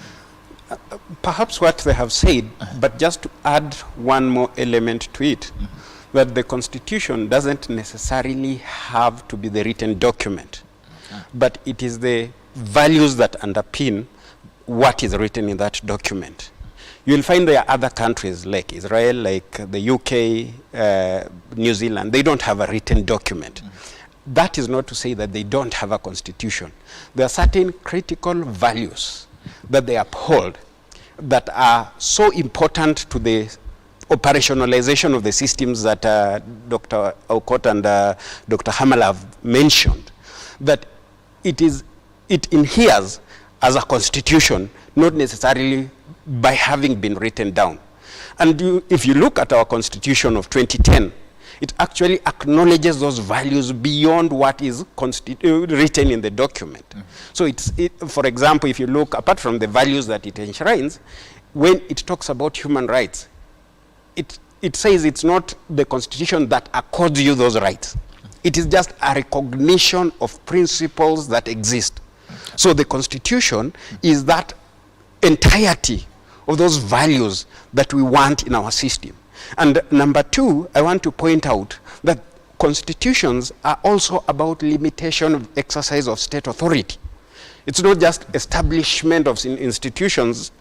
Perhaps what they have said, but just to add one more element to it, that the Constitution doesn't necessarily have to be the written document, but it is the values that underpin what is written in that document. You'll find there are other countries like Israel, like the UK, New Zealand, they don't have a written document. That is not to say that they don't have a constitution. There are certain critical values that they uphold that are so important to the operationalization of the systems that Dr. Aukot and Dr. Hamal have mentioned, that it inheres as a constitution, not necessarily by having been written down. And if you look at our constitution of 2010, it actually acknowledges those values beyond what is written in the document. So for example, if you look, apart from the values that it enshrines, when it talks about human rights, it says it's not the constitution that accords you those rights. It is just a recognition of principles that exist. So the constitution is that entirety of those values that we want in our system. And number two, I want to point out that constitutions are also about limitation of exercise of state authority. It's not just establishment of institutions,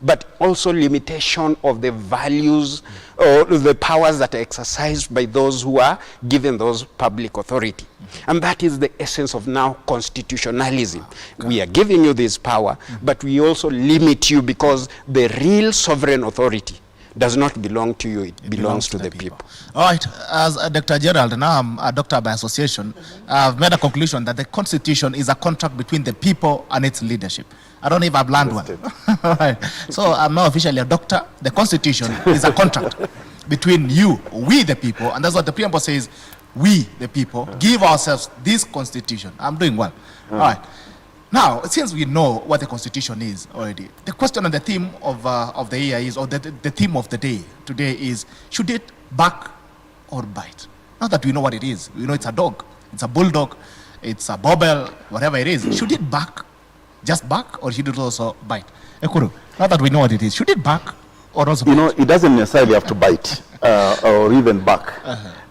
but also limitation of the values or the powers that are exercised by those who are given those public authority. And that is the essence of now constitutionalism. We are giving you this power, but we also limit you because the real sovereign authority does not belong to you, it belongs to the people. All right, as Dr. Gerald, now I'm a doctor by association, I've made a conclusion that the Constitution is a contract between the people and its leadership. I don't know if I've learned one. All right. So I'm now officially a doctor. The Constitution is a contract between you, we the people, and that's what the preamble says, we the people give ourselves this Constitution. I'm doing well. All right. Now, since we know what the Constitution is already, the question and the theme of the year is, or the theme of the day today is, should it bark or bite? Not that we know what it is. We know it's a dog, it's a bulldog, it's a bobble, whatever it is. Should it bark, just bark, or should it also bite? Ekuru, now that we know what it is, should it bark or also bite? You know, it doesn't necessarily have to bite or even bark.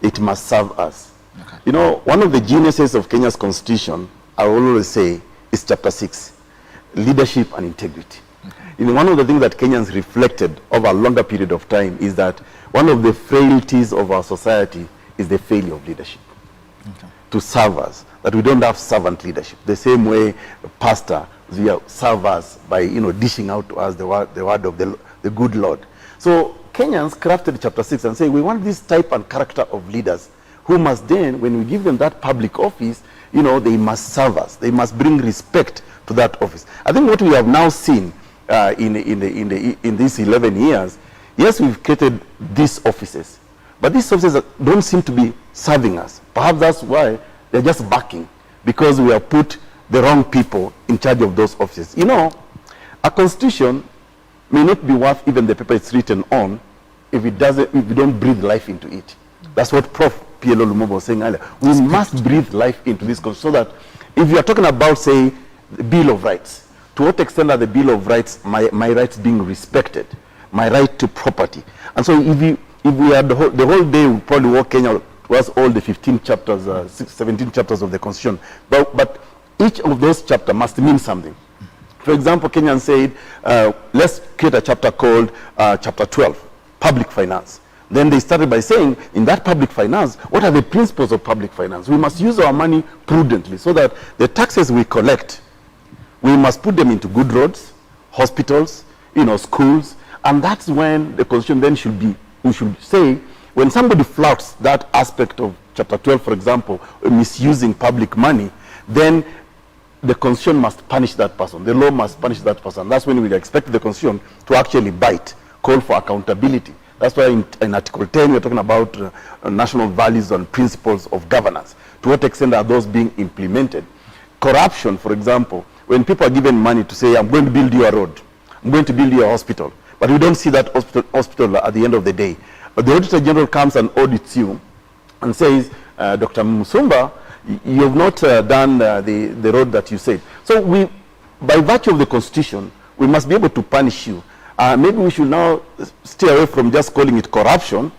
It must serve us. Okay. You know, one of the geniuses of Kenya's Constitution, I will always say, is chapter 6, leadership and integrity. You know, one of the things that Kenyans reflected over a longer period of time is that one of the frailties of our society is the failure of leadership to serve us, that we don't have servant leadership. The same way a pastor serve us by, you know, dishing out to us the word of the good Lord. So Kenyans crafted chapter 6 and say, we want this type and character of leaders who must then, when we give them that public office, you know, they must serve us. They must bring respect to that office. I think what we have now seen in these 11 years, yes, we've created these offices, but these offices don't seem to be serving us. Perhaps that's why they're just backing, because we have put the wrong people in charge of those offices. You know, a constitution may not be worth even the paper it's written on if we don't breathe life into it. That's what Prof. PLO Lumumba was saying earlier. We must breathe life into this, so that if you are talking about, say, the Bill of Rights, to what extent are the Bill of Rights, my rights being respected, my right to property? And so if we had the whole day, we probably walk Kenya towards all the 15 chapters, 17 chapters of the Constitution. But each of those chapters must mean something. For example, Kenyan said, let's create a chapter called chapter 12, public finance. Then they started by saying, in that public finance, what are the principles of public finance? We must use our money prudently, so that the taxes we collect, we must put them into good roads, hospitals, you know, schools. And that's when the Constitution then we should say, when somebody flouts that aspect of chapter 12, for example, misusing public money, then the Constitution must punish that person. The law must punish that person. That's when we expect the Constitution to actually bite, call for accountability. That's why in Article 10, we're talking about national values and principles of governance. To what extent are those being implemented? Corruption, for example, when people are given money to say, I'm going to build you a road, I'm going to build you a hospital, but we don't see that hospital at the end of the day. But the Auditor General comes and audits you and says, Dr. Musumba, you have not done the road that you said. So by virtue of the Constitution, we must be able to punish you. Maybe we should now stay away from just calling it corruption.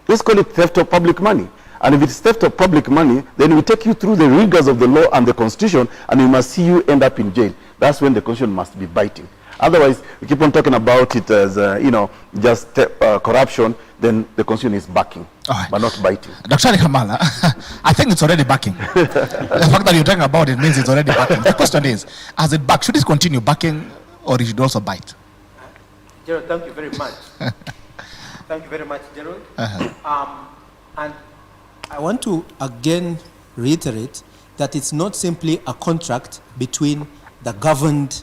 Let's call it theft of public money. And if it's theft of public money, then we take you through the rigors of the law and the constitution, and we must see you end up in jail. That's when the constitution must be biting. Otherwise, we keep on talking about it as, just corruption, then the constitution is backing, but not biting. Dr. Kamala, I think it's already backing. The fact that you're talking about it means it's already backing. The question is, as it backs, should it continue backing or it should also bite? Gerald, thank you very much. Thank you very much, Gerald. And I want to again reiterate that it's not simply a contract between the governed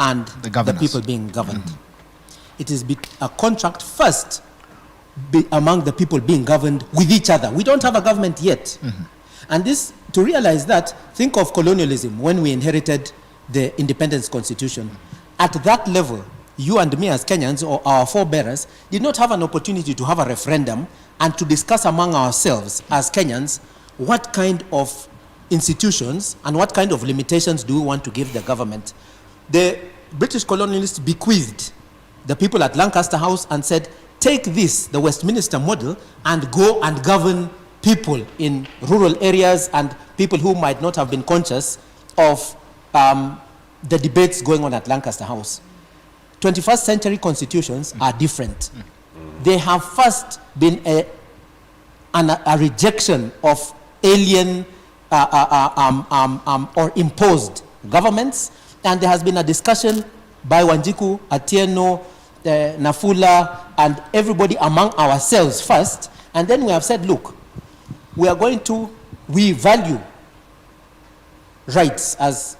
and the people being governed. It is a contract first among the people being governed with each other. We don't have a government yet. And this, to realize that, think of colonialism when we inherited the independence constitution. At that level, you and me as Kenyans or our forebearers did not have an opportunity to have a referendum and to discuss among ourselves as Kenyans what kind of institutions and what kind of limitations do we want to give the government. The British colonialists bequeathed the people at Lancaster House and said, take this, the Westminster model, and go and govern people in rural areas and people who might not have been conscious of the debates going on at Lancaster House. 21st century constitutions are different. They have first been a rejection of alien or imposed governments, and there has been a discussion by Wanjiku, Atieno, Nafula, and everybody among ourselves first, and then we have said, look, we value rights, as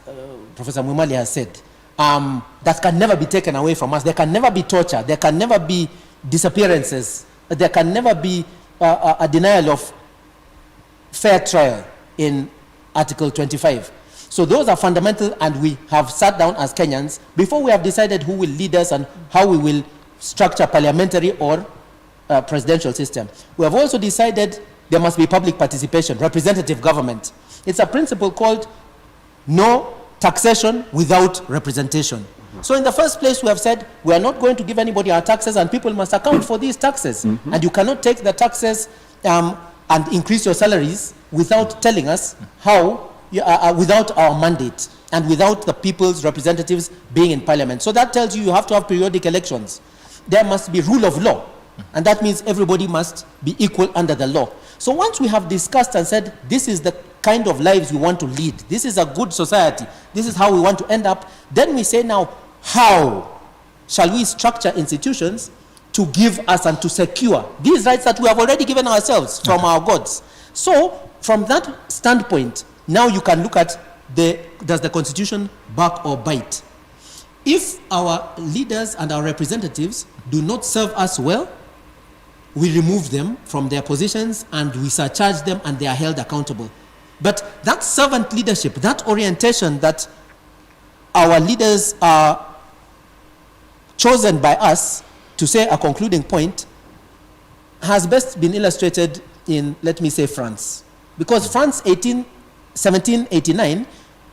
Professor Mwimali has said, that can never be taken away from us. There can never be torture. There can never be disappearances. There can never be a denial of fair trial in Article 25. So those are fundamental, and we have sat down as Kenyans before we have decided who will lead us and how we will structure parliamentary or presidential system. We have also decided there must be public participation, representative government. It's a principle called no taxation without representation. So in the first place, we have said we are not going to give anybody our taxes, and people must account for these taxes. And you cannot take the taxes and increase your salaries without telling us how, without our mandate and without the people's representatives being in parliament. So that tells you have to have periodic elections. There must be rule of law, and that means everybody must be equal under the law. So once we have discussed and said this is the kind of lives we want to lead, this is a good society, this is how we want to end up, then we say now, how shall we structure institutions to give us and to secure these rights that we have already given ourselves from our gods? So from that standpoint, now you can look at does the constitution back or bite? If our leaders and our representatives do not serve us well, we remove them from their positions and we surcharge them, and they are held accountable. But that servant leadership, that orientation that our leaders are chosen by us to say a concluding point, has best been illustrated in, let me say, France. Because France, 1789,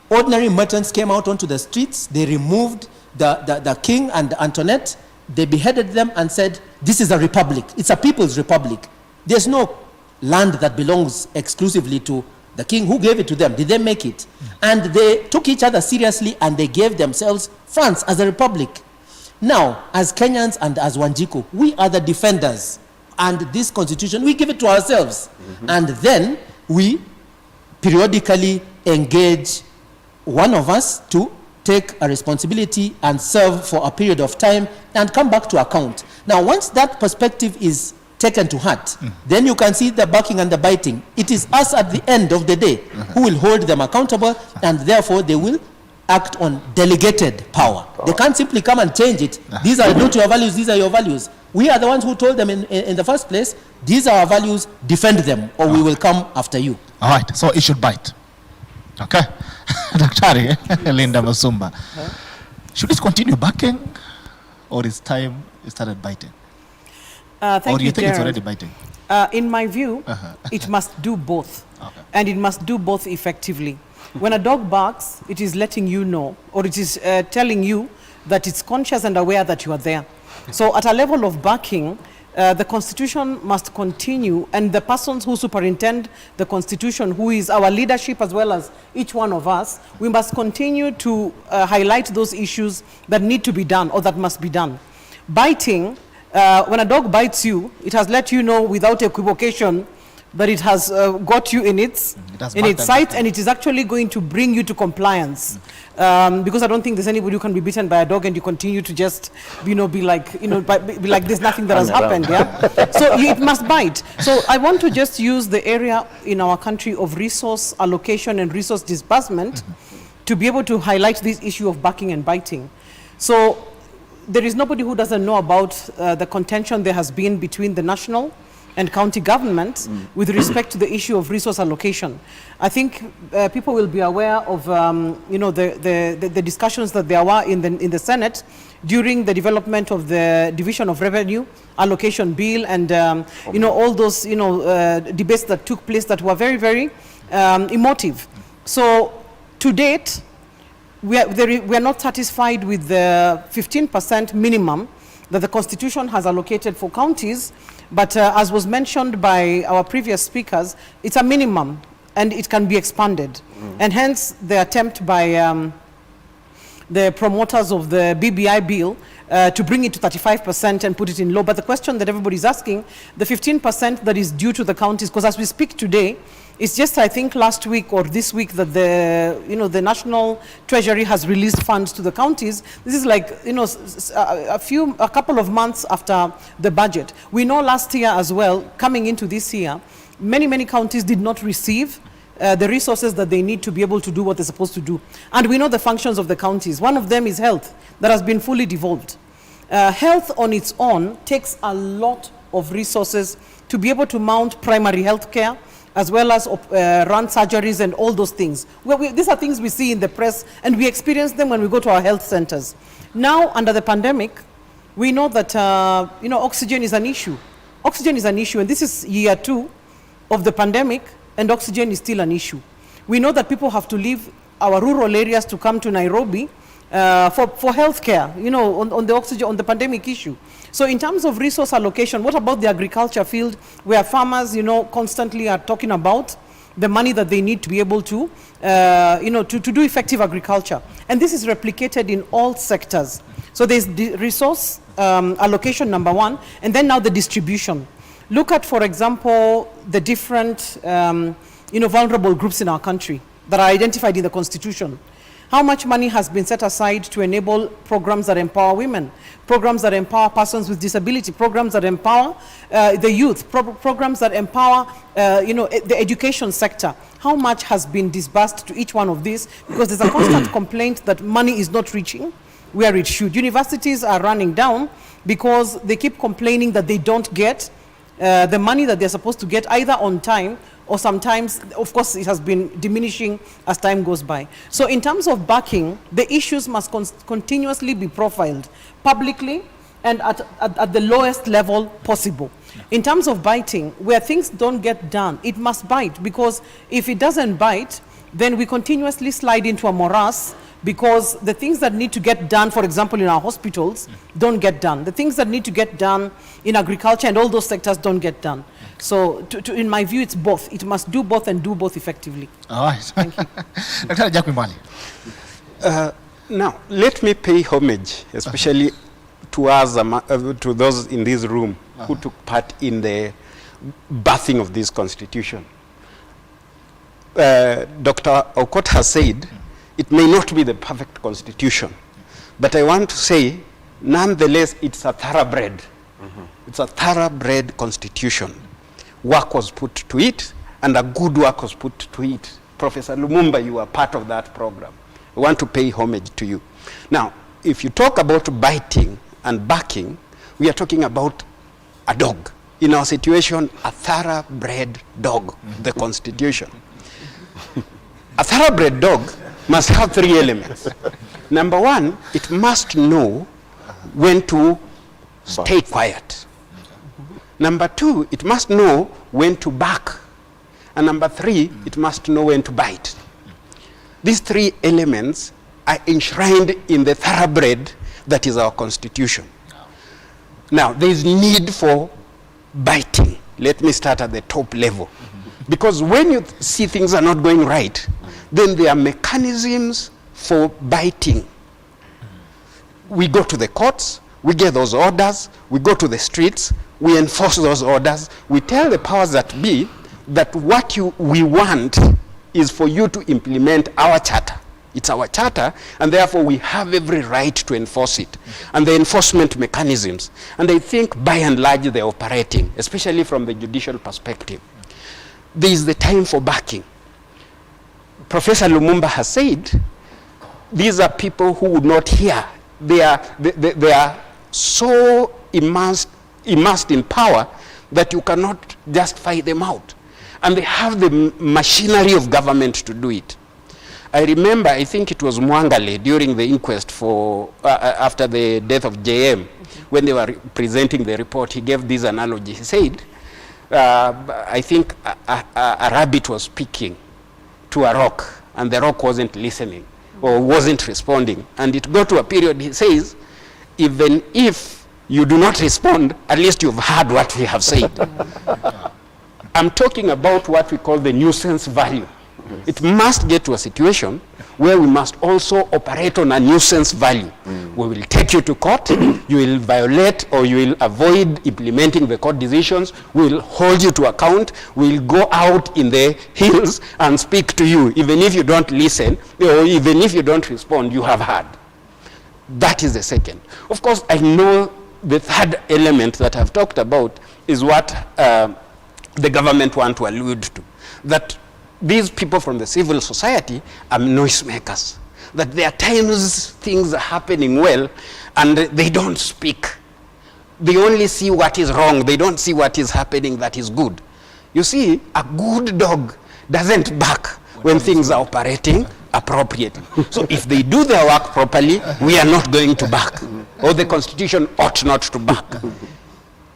ordinary merchants came out onto the streets, they removed the king and Antoinette, they beheaded them and said, this is a republic, it's a people's republic. There's no land that belongs exclusively to the king. Who gave it to them? Did they make it? And they took each other seriously, and they gave themselves France as a republic. Now, as Kenyans and as Wanjiku, we are the defenders, and this constitution, we give it to ourselves. And then we periodically engage one of us to take a responsibility and serve for a period of time and come back to account. Now, once that perspective is taken to heart, then you can see the backing and the biting. It is us at the end of the day who will hold them accountable, and therefore they will act on delegated power. They can't simply come and change it. These are not your values, these are your values. We are the ones who told them in the first place, these are our values, defend them, or we will come after you. All right, so it should bite. Okay. Daktari, Linda Masumba. Should it continue backing, or is time it started biting? Thank or do you think it's Gerald. already biting? In my view, it must do both. And it must do both effectively. When a dog barks, it is letting you know, or it is telling you that it's conscious and aware that you are there. So at a level of backing, the Constitution must continue, and the persons who superintend the Constitution, who is our leadership as well as each one of us, we must continue to highlight those issues that need to be done or that must be done. Biting, when a dog bites you, it has let you know without equivocation that it has got you in its sight, and it is actually going to bring you to compliance. Because I don't think there's anybody who can be bitten by a dog and you continue to just, be like there's nothing that has happened, yeah? So it must bite. So I want to just use the area in our country of resource allocation and resource disbursement to be able to highlight this issue of backing and biting. So there is nobody who doesn't know about the contention there has been between the national and county governments with respect to the issue of resource allocation. I think people will be aware of the discussions that there were in the Senate during the development of the Division of Revenue Allocation Bill, and all those debates that took place that were very, very emotive. So to date, we are not satisfied with the 15% minimum that the Constitution has allocated for counties. But as was mentioned by our previous speakers, it's a minimum and it can be expanded. And hence the attempt by the promoters of the BBI bill to bring it to 35% and put it in law. But the question that everybody's asking, the 15% that is due to the counties, because as we speak today, it's just, I think, last week or this week that the National Treasury has released funds to the counties. This is like, a couple of months after the budget. We know last year as well, coming into this year, many counties did not receive the resources that they need to be able to do what they're supposed to do. And we know the functions of the counties. One of them is health, that has been fully devolved. Health on its own takes a lot of resources to be able to mount primary health care, as well as run surgeries and all those things. These are things we see in the press, and we experience them when we go to our health centers. Now, under the pandemic, we know that oxygen is an issue. Oxygen is an issue, and this is year 2 of the pandemic, and oxygen is still an issue. We know that people have to leave our rural areas to come to Nairobi for health care, on the oxygen, on the pandemic issue. So in terms of resource allocation, what about the agriculture field, where farmers, constantly are talking about the money that they need to be able to, to do effective agriculture. And this is replicated in all sectors. So there's the resource allocation, number 1, and then now the distribution. Look at, for example, the different, vulnerable groups in our country that are identified in the Constitution. How much money has been set aside to enable programs that empower women, programs that empower persons with disability, programs that empower the youth, programs that empower the education sector? How much has been disbursed to each one of these? Because there's a constant complaint that money is not reaching where it should. Universities are running down because they keep complaining that they don't get the money that they're supposed to get either on time, or sometimes, of course, it has been diminishing as time goes by. So in terms of backing, the issues must continuously be profiled publicly and at the lowest level possible. In terms of biting, where things don't get done, it must bite, because if it doesn't bite, then we continuously slide into a morass, because the things that need to get done, for example, in our hospitals, don't get done. The things that need to get done in agriculture and all those sectors don't get done. So in my view, it's both. It must do both and do both effectively. All right. Thank you. Dr. Jakwimali. Now, let me pay homage, especially to us, to those in this room who took part in the birthing of this constitution. Dr. Okot has said, it may not be the perfect constitution, but I want to say, nonetheless, it's a thoroughbred. It's a thoroughbred constitution. Work was put to it, and a good work was put to it. Professor Lumumba, you are part of that program. I want to pay homage to you. Now, if you talk about biting and backing, we are talking about a dog. In our situation, a thoroughbred dog, the constitution. A thoroughbred dog must have 3 elements. Number 1, it must know when to stay quiet. Number 2, it must know when to bark. And number 3, it must know when to bite. These 3 elements are enshrined in the thoroughbred that is our constitution. Now, there is need for biting. Let me start at the top level. Because when you see things are not going right, then there are mechanisms for biting. We go to the courts, we get those orders, we go to the streets, we enforce those orders, we tell the powers that be that what we want is for you to implement our charter. It's our charter, and therefore we have every right to enforce it. And the enforcement mechanisms, and I think by and large they're operating, especially from the judicial perspective. There is the time for backing. Professor Lumumba has said, these are people who would not hear. They are so immersed in power that you cannot just fight them out. And they have the machinery of government to do it. I remember, I think it was Mwangale during the inquest for after the death of JM, when they were presenting the report, he gave this analogy. He said, I think a rabbit was speaking to a rock, and the rock wasn't listening or wasn't responding. And it got to a period, he says, even if you do not respond, at least you've heard what we have said. I'm talking about what we call the nuisance value. It must get to a situation where we must also operate on a nuisance value. We will take you to court, you will violate or you will avoid implementing the court decisions, we will hold you to account, we will go out in the hills and speak to you. Even if you don't listen, or even if you don't respond, you have heard. That is the second. Of course, I know the third element that I've talked about is what the government want to allude to. That these people from the civil society are noisemakers. That there are times things are happening well and they don't speak. They only see what is wrong. They don't see what is happening that is good. You see, a good dog doesn't bark when things are operating appropriately. So if they do their work properly, we are not going to bark. Or the Constitution ought not to bark.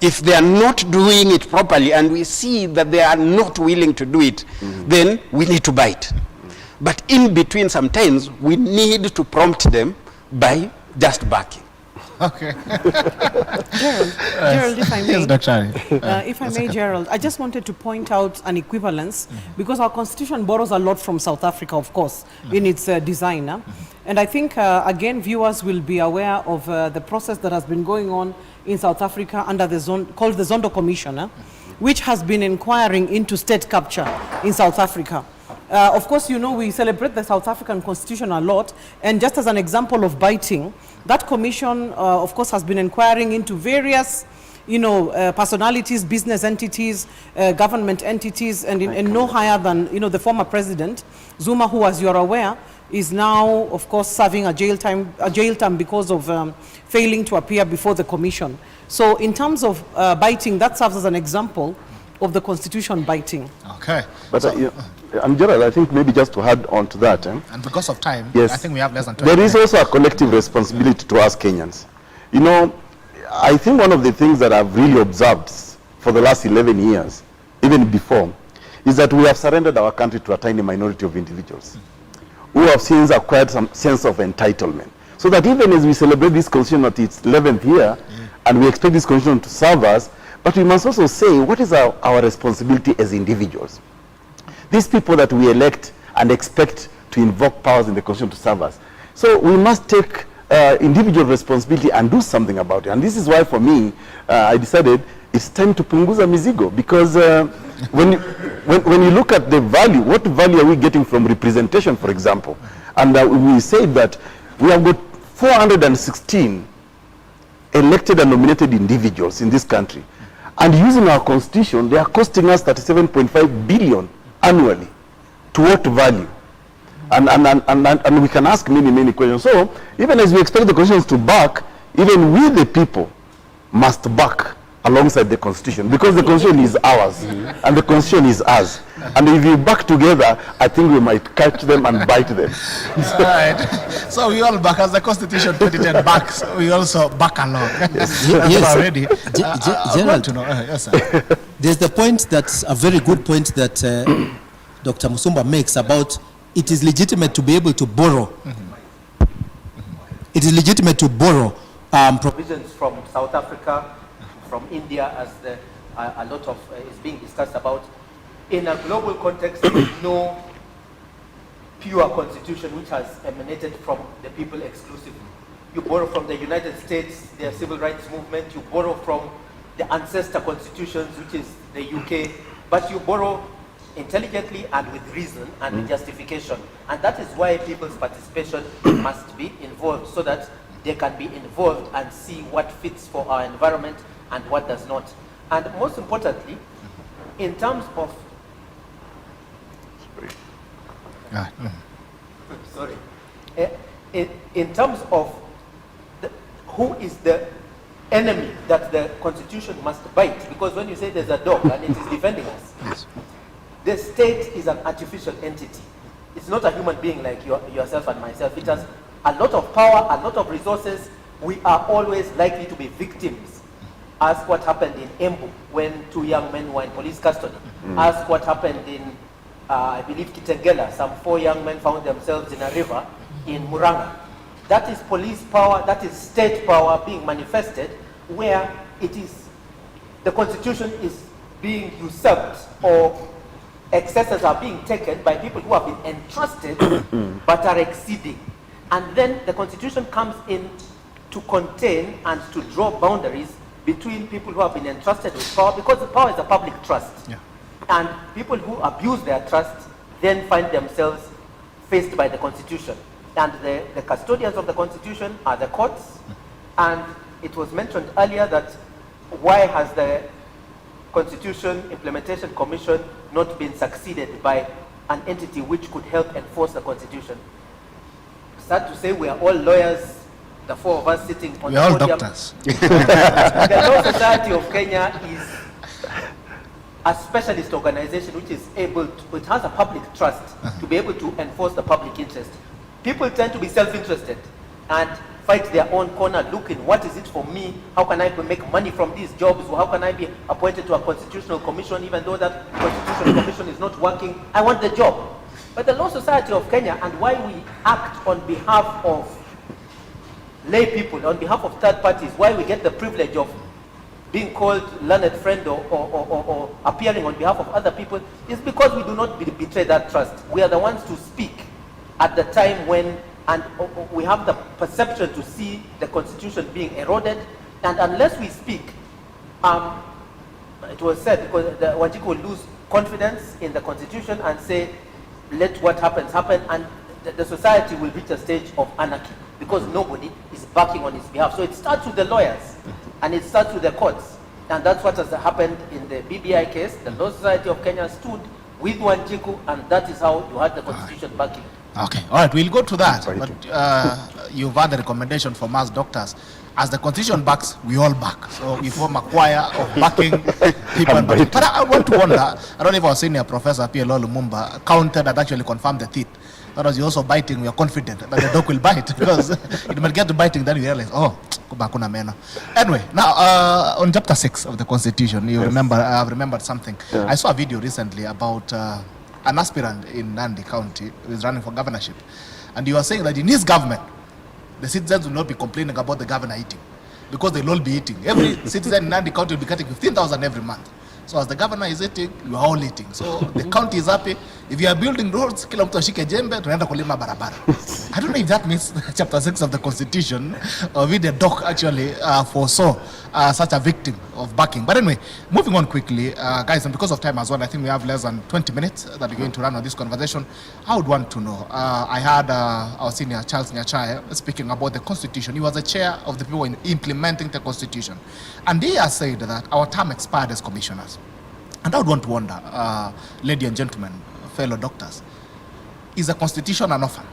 If they are not doing it properly and we see that they are not willing to do it, then we need to bite. But in between, sometimes we need to prompt them by just barking. Okay. Gerald, if I may. Yes, Dr. If I may, Gerald, I just wanted to point out an equivalence because our constitution borrows a lot from South Africa, of course, in its design. And I think, again, viewers will be aware of the process that has been going on in South Africa under the called the Zondo Commission, which has been inquiring into state capture in South Africa. Of course, you know, we celebrate the South African Constitution a lot, and just as an example of biting, that commission, of course, has been inquiring into various, you know, personalities, business entities, government entities, and in no higher than, you know, the former president, Zuma, who, as you're aware, is now, of course, serving a jail term because of failing to appear before the commission. So in terms of biting, that serves as an example of the Constitution biting. Okay. But and Gerald, I think maybe just to add on to that. And because of time, yes, I think we have less than 20 There is also a collective responsibility to us Kenyans. You know, I think one of the things that I've really observed for the last 11 years, even before, is that we have surrendered our country to a tiny minority of individuals who have since acquired some sense of entitlement. So that even as we celebrate this constitution at its 11th year, and we expect this constitution to serve us, but we must also say, what is our responsibility as individuals? These people that we elect and expect to invoke powers in the constitution to serve us. So we must take individual responsibility and do something about it. And this is why, for me, I decided it's time to punguza mizigo, because when you look at the value, what value are we getting from representation, for example? And we say that we have got 416 elected and nominated individuals in this country. And using our constitution, they are costing us 37.5 billion annually. To what value? And we can ask many questions. So even as we expect the constitutions to back, even we the people must back alongside the constitution, because the constitution is ours and the constitution is us. And if we back together, I think we might catch them and bite them. Right. So we all back as the Constitution 2010 backs. We also back along. Yes. Already. Gerald, to know. Yes, sir. There's the point, that's a very good point that Dr. Musumba makes about it is legitimate to be able to borrow. It is legitimate to borrow provisions from South Africa, from India, as a lot of is being discussed about. In a global context, there is no pure constitution which has emanated from the people exclusively. You borrow from the United States, their civil rights movement, you borrow from the ancestor constitutions, which is the UK, but you borrow intelligently and with reason and with justification. And that is why people's participation must be involved, so that they can be involved and see what fits for our environment and what does not. And most importantly, in terms of sorry, in terms of who is the enemy that the Constitution must bite, because when you say there's a dog and it is defending us, yes. The state is an artificial entity. It's not a human being like yourself and myself. It has a lot of power, a lot of resources. We are always likely to be victims. Ask what happened in Embu when 2 young men were in police custody. Ask what happened in, I believe, Kitengela. Some 4 young men found themselves in a river in Muranga. That is police power, that is state power being manifested, where it is, the Constitution is being usurped, or excesses are being taken by people who have been entrusted but are exceeding. And then the Constitution comes in to contain and to draw boundaries between people who have been entrusted with power, because the power is a public trust. Yeah. And people who abuse their trust then find themselves faced by the Constitution. And the custodians of the Constitution are the courts. And it was mentioned earlier that why has the Constitution Implementation Commission not been succeeded by an entity which could help enforce the Constitution? Sad to say, we are all lawyers, the 4 of us sitting on the podium. We are all doctors. The Law Society of Kenya is a specialist organization which is able to, which has a public trust to be able to enforce the public interest. People tend to be self-interested and fight their own corner, looking, what is it for me? How can I make money from these jobs? Or how can I be appointed to a constitutional commission even though that constitutional commission is not working? I want the job. But the Law Society of Kenya, and why we act on behalf of lay people, on behalf of third parties, why we get the privilege of being called learned friend or appearing on behalf of other people, is because we do not betray that trust. We are the ones to speak at the time when, and we have the perception to see the Constitution being eroded, and unless we speak, it was said, because the Wanjiku will lose confidence in the Constitution and say, let what happens happen, and the society will reach a stage of anarchy, because nobody is backing on its behalf. So it starts with the lawyers, and it starts with the courts, and that's what has happened in the BBI case. The Law Society of Kenya stood with Wanjiku, and that is how you had the Constitution backing. Okay, all right, we'll go to that. But you've had the recommendation from us doctors. As the Constitution backs, we all back. So we form a choir of backing people. But I want to wonder, I don't know if our senior professor, PLO Lumumba, counted and actually confirmed the teeth. Whereas you're also biting, we are confident that the dog will bite, because it might get to biting, then you realize, oh, kuna meno. Anyway, now on chapter 6 of the Constitution, you remember, I've remembered something. Yeah. I saw a video recently about an aspirant in Nandi County who is running for governorship. And you are saying that in his government, the citizens will not be complaining about the governor eating, because they'll all be eating. Every citizen in Nandi County will be getting 15,000 every month. So as the governor is eating, you are all eating. So the county is happy. If you are building roads, kila mtu ashike jembe, tunaenda kulima barabara. I don't know if that means chapter 6 of the Constitution, or if the doc actually foresaw such a victim of backing. But anyway, moving on quickly, guys, and because of time as well, I think we have less than 20 minutes that we're going to run on this conversation. I would want to know, I had our senior Charles Nyachae speaking about the Constitution. He was the chair of the people in implementing the Constitution. And he has said that our term expired as commissioners. And I would want to wonder, ladies and gentlemen, fellow doctors, is the Constitution an orphan?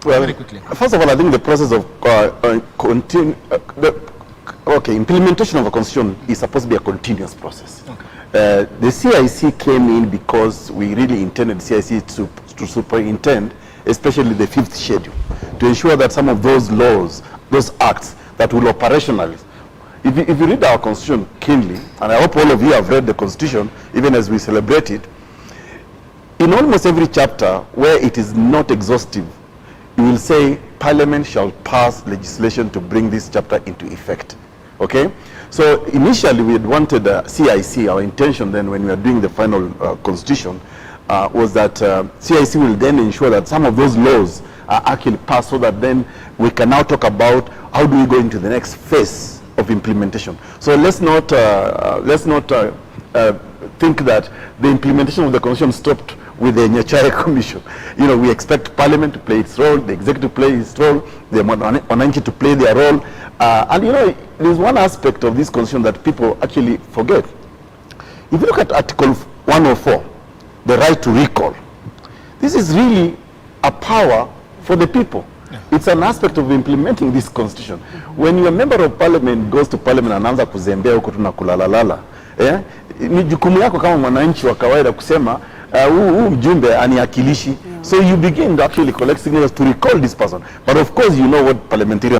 Well, very quickly. First of all, I think the process of implementation of a constitution is supposed to be a continuous process. Okay. The CIC came in because we really intended CIC to superintend, especially the 5th schedule, to ensure that some of those laws, those acts that will operationalize. If you read our constitution keenly, and I hope all of you have read the constitution, even as we celebrate it, in almost every chapter where it is not exhaustive, you will say Parliament shall pass legislation to bring this chapter into effect. Okay? So initially we had wanted CIC, our intention then when we were doing the final constitution was that CIC will then ensure that some of those laws are actually passed so that then we can now talk about how do we go into the next phase of implementation. So let's not think that the implementation of the constitution stopped with the Nyachae Commission. You know, we expect Parliament to play its role, the Executive to play its role, the Wananchi to play their role. And you know, there's one aspect of this constitution that people actually forget. If you look at Article 104, the right to recall, this is really a power for the people. Yeah. It's an aspect of implementing this constitution. When your member of parliament goes to parliament and anaanza kuzembea huko tuna kulalalala, ni jukumu yako kama mwananchi wa kawaida kusema huu mjumbe aniakilishi. So you begin to actually collect signatures to recall this person. But of course you know what parliamentarians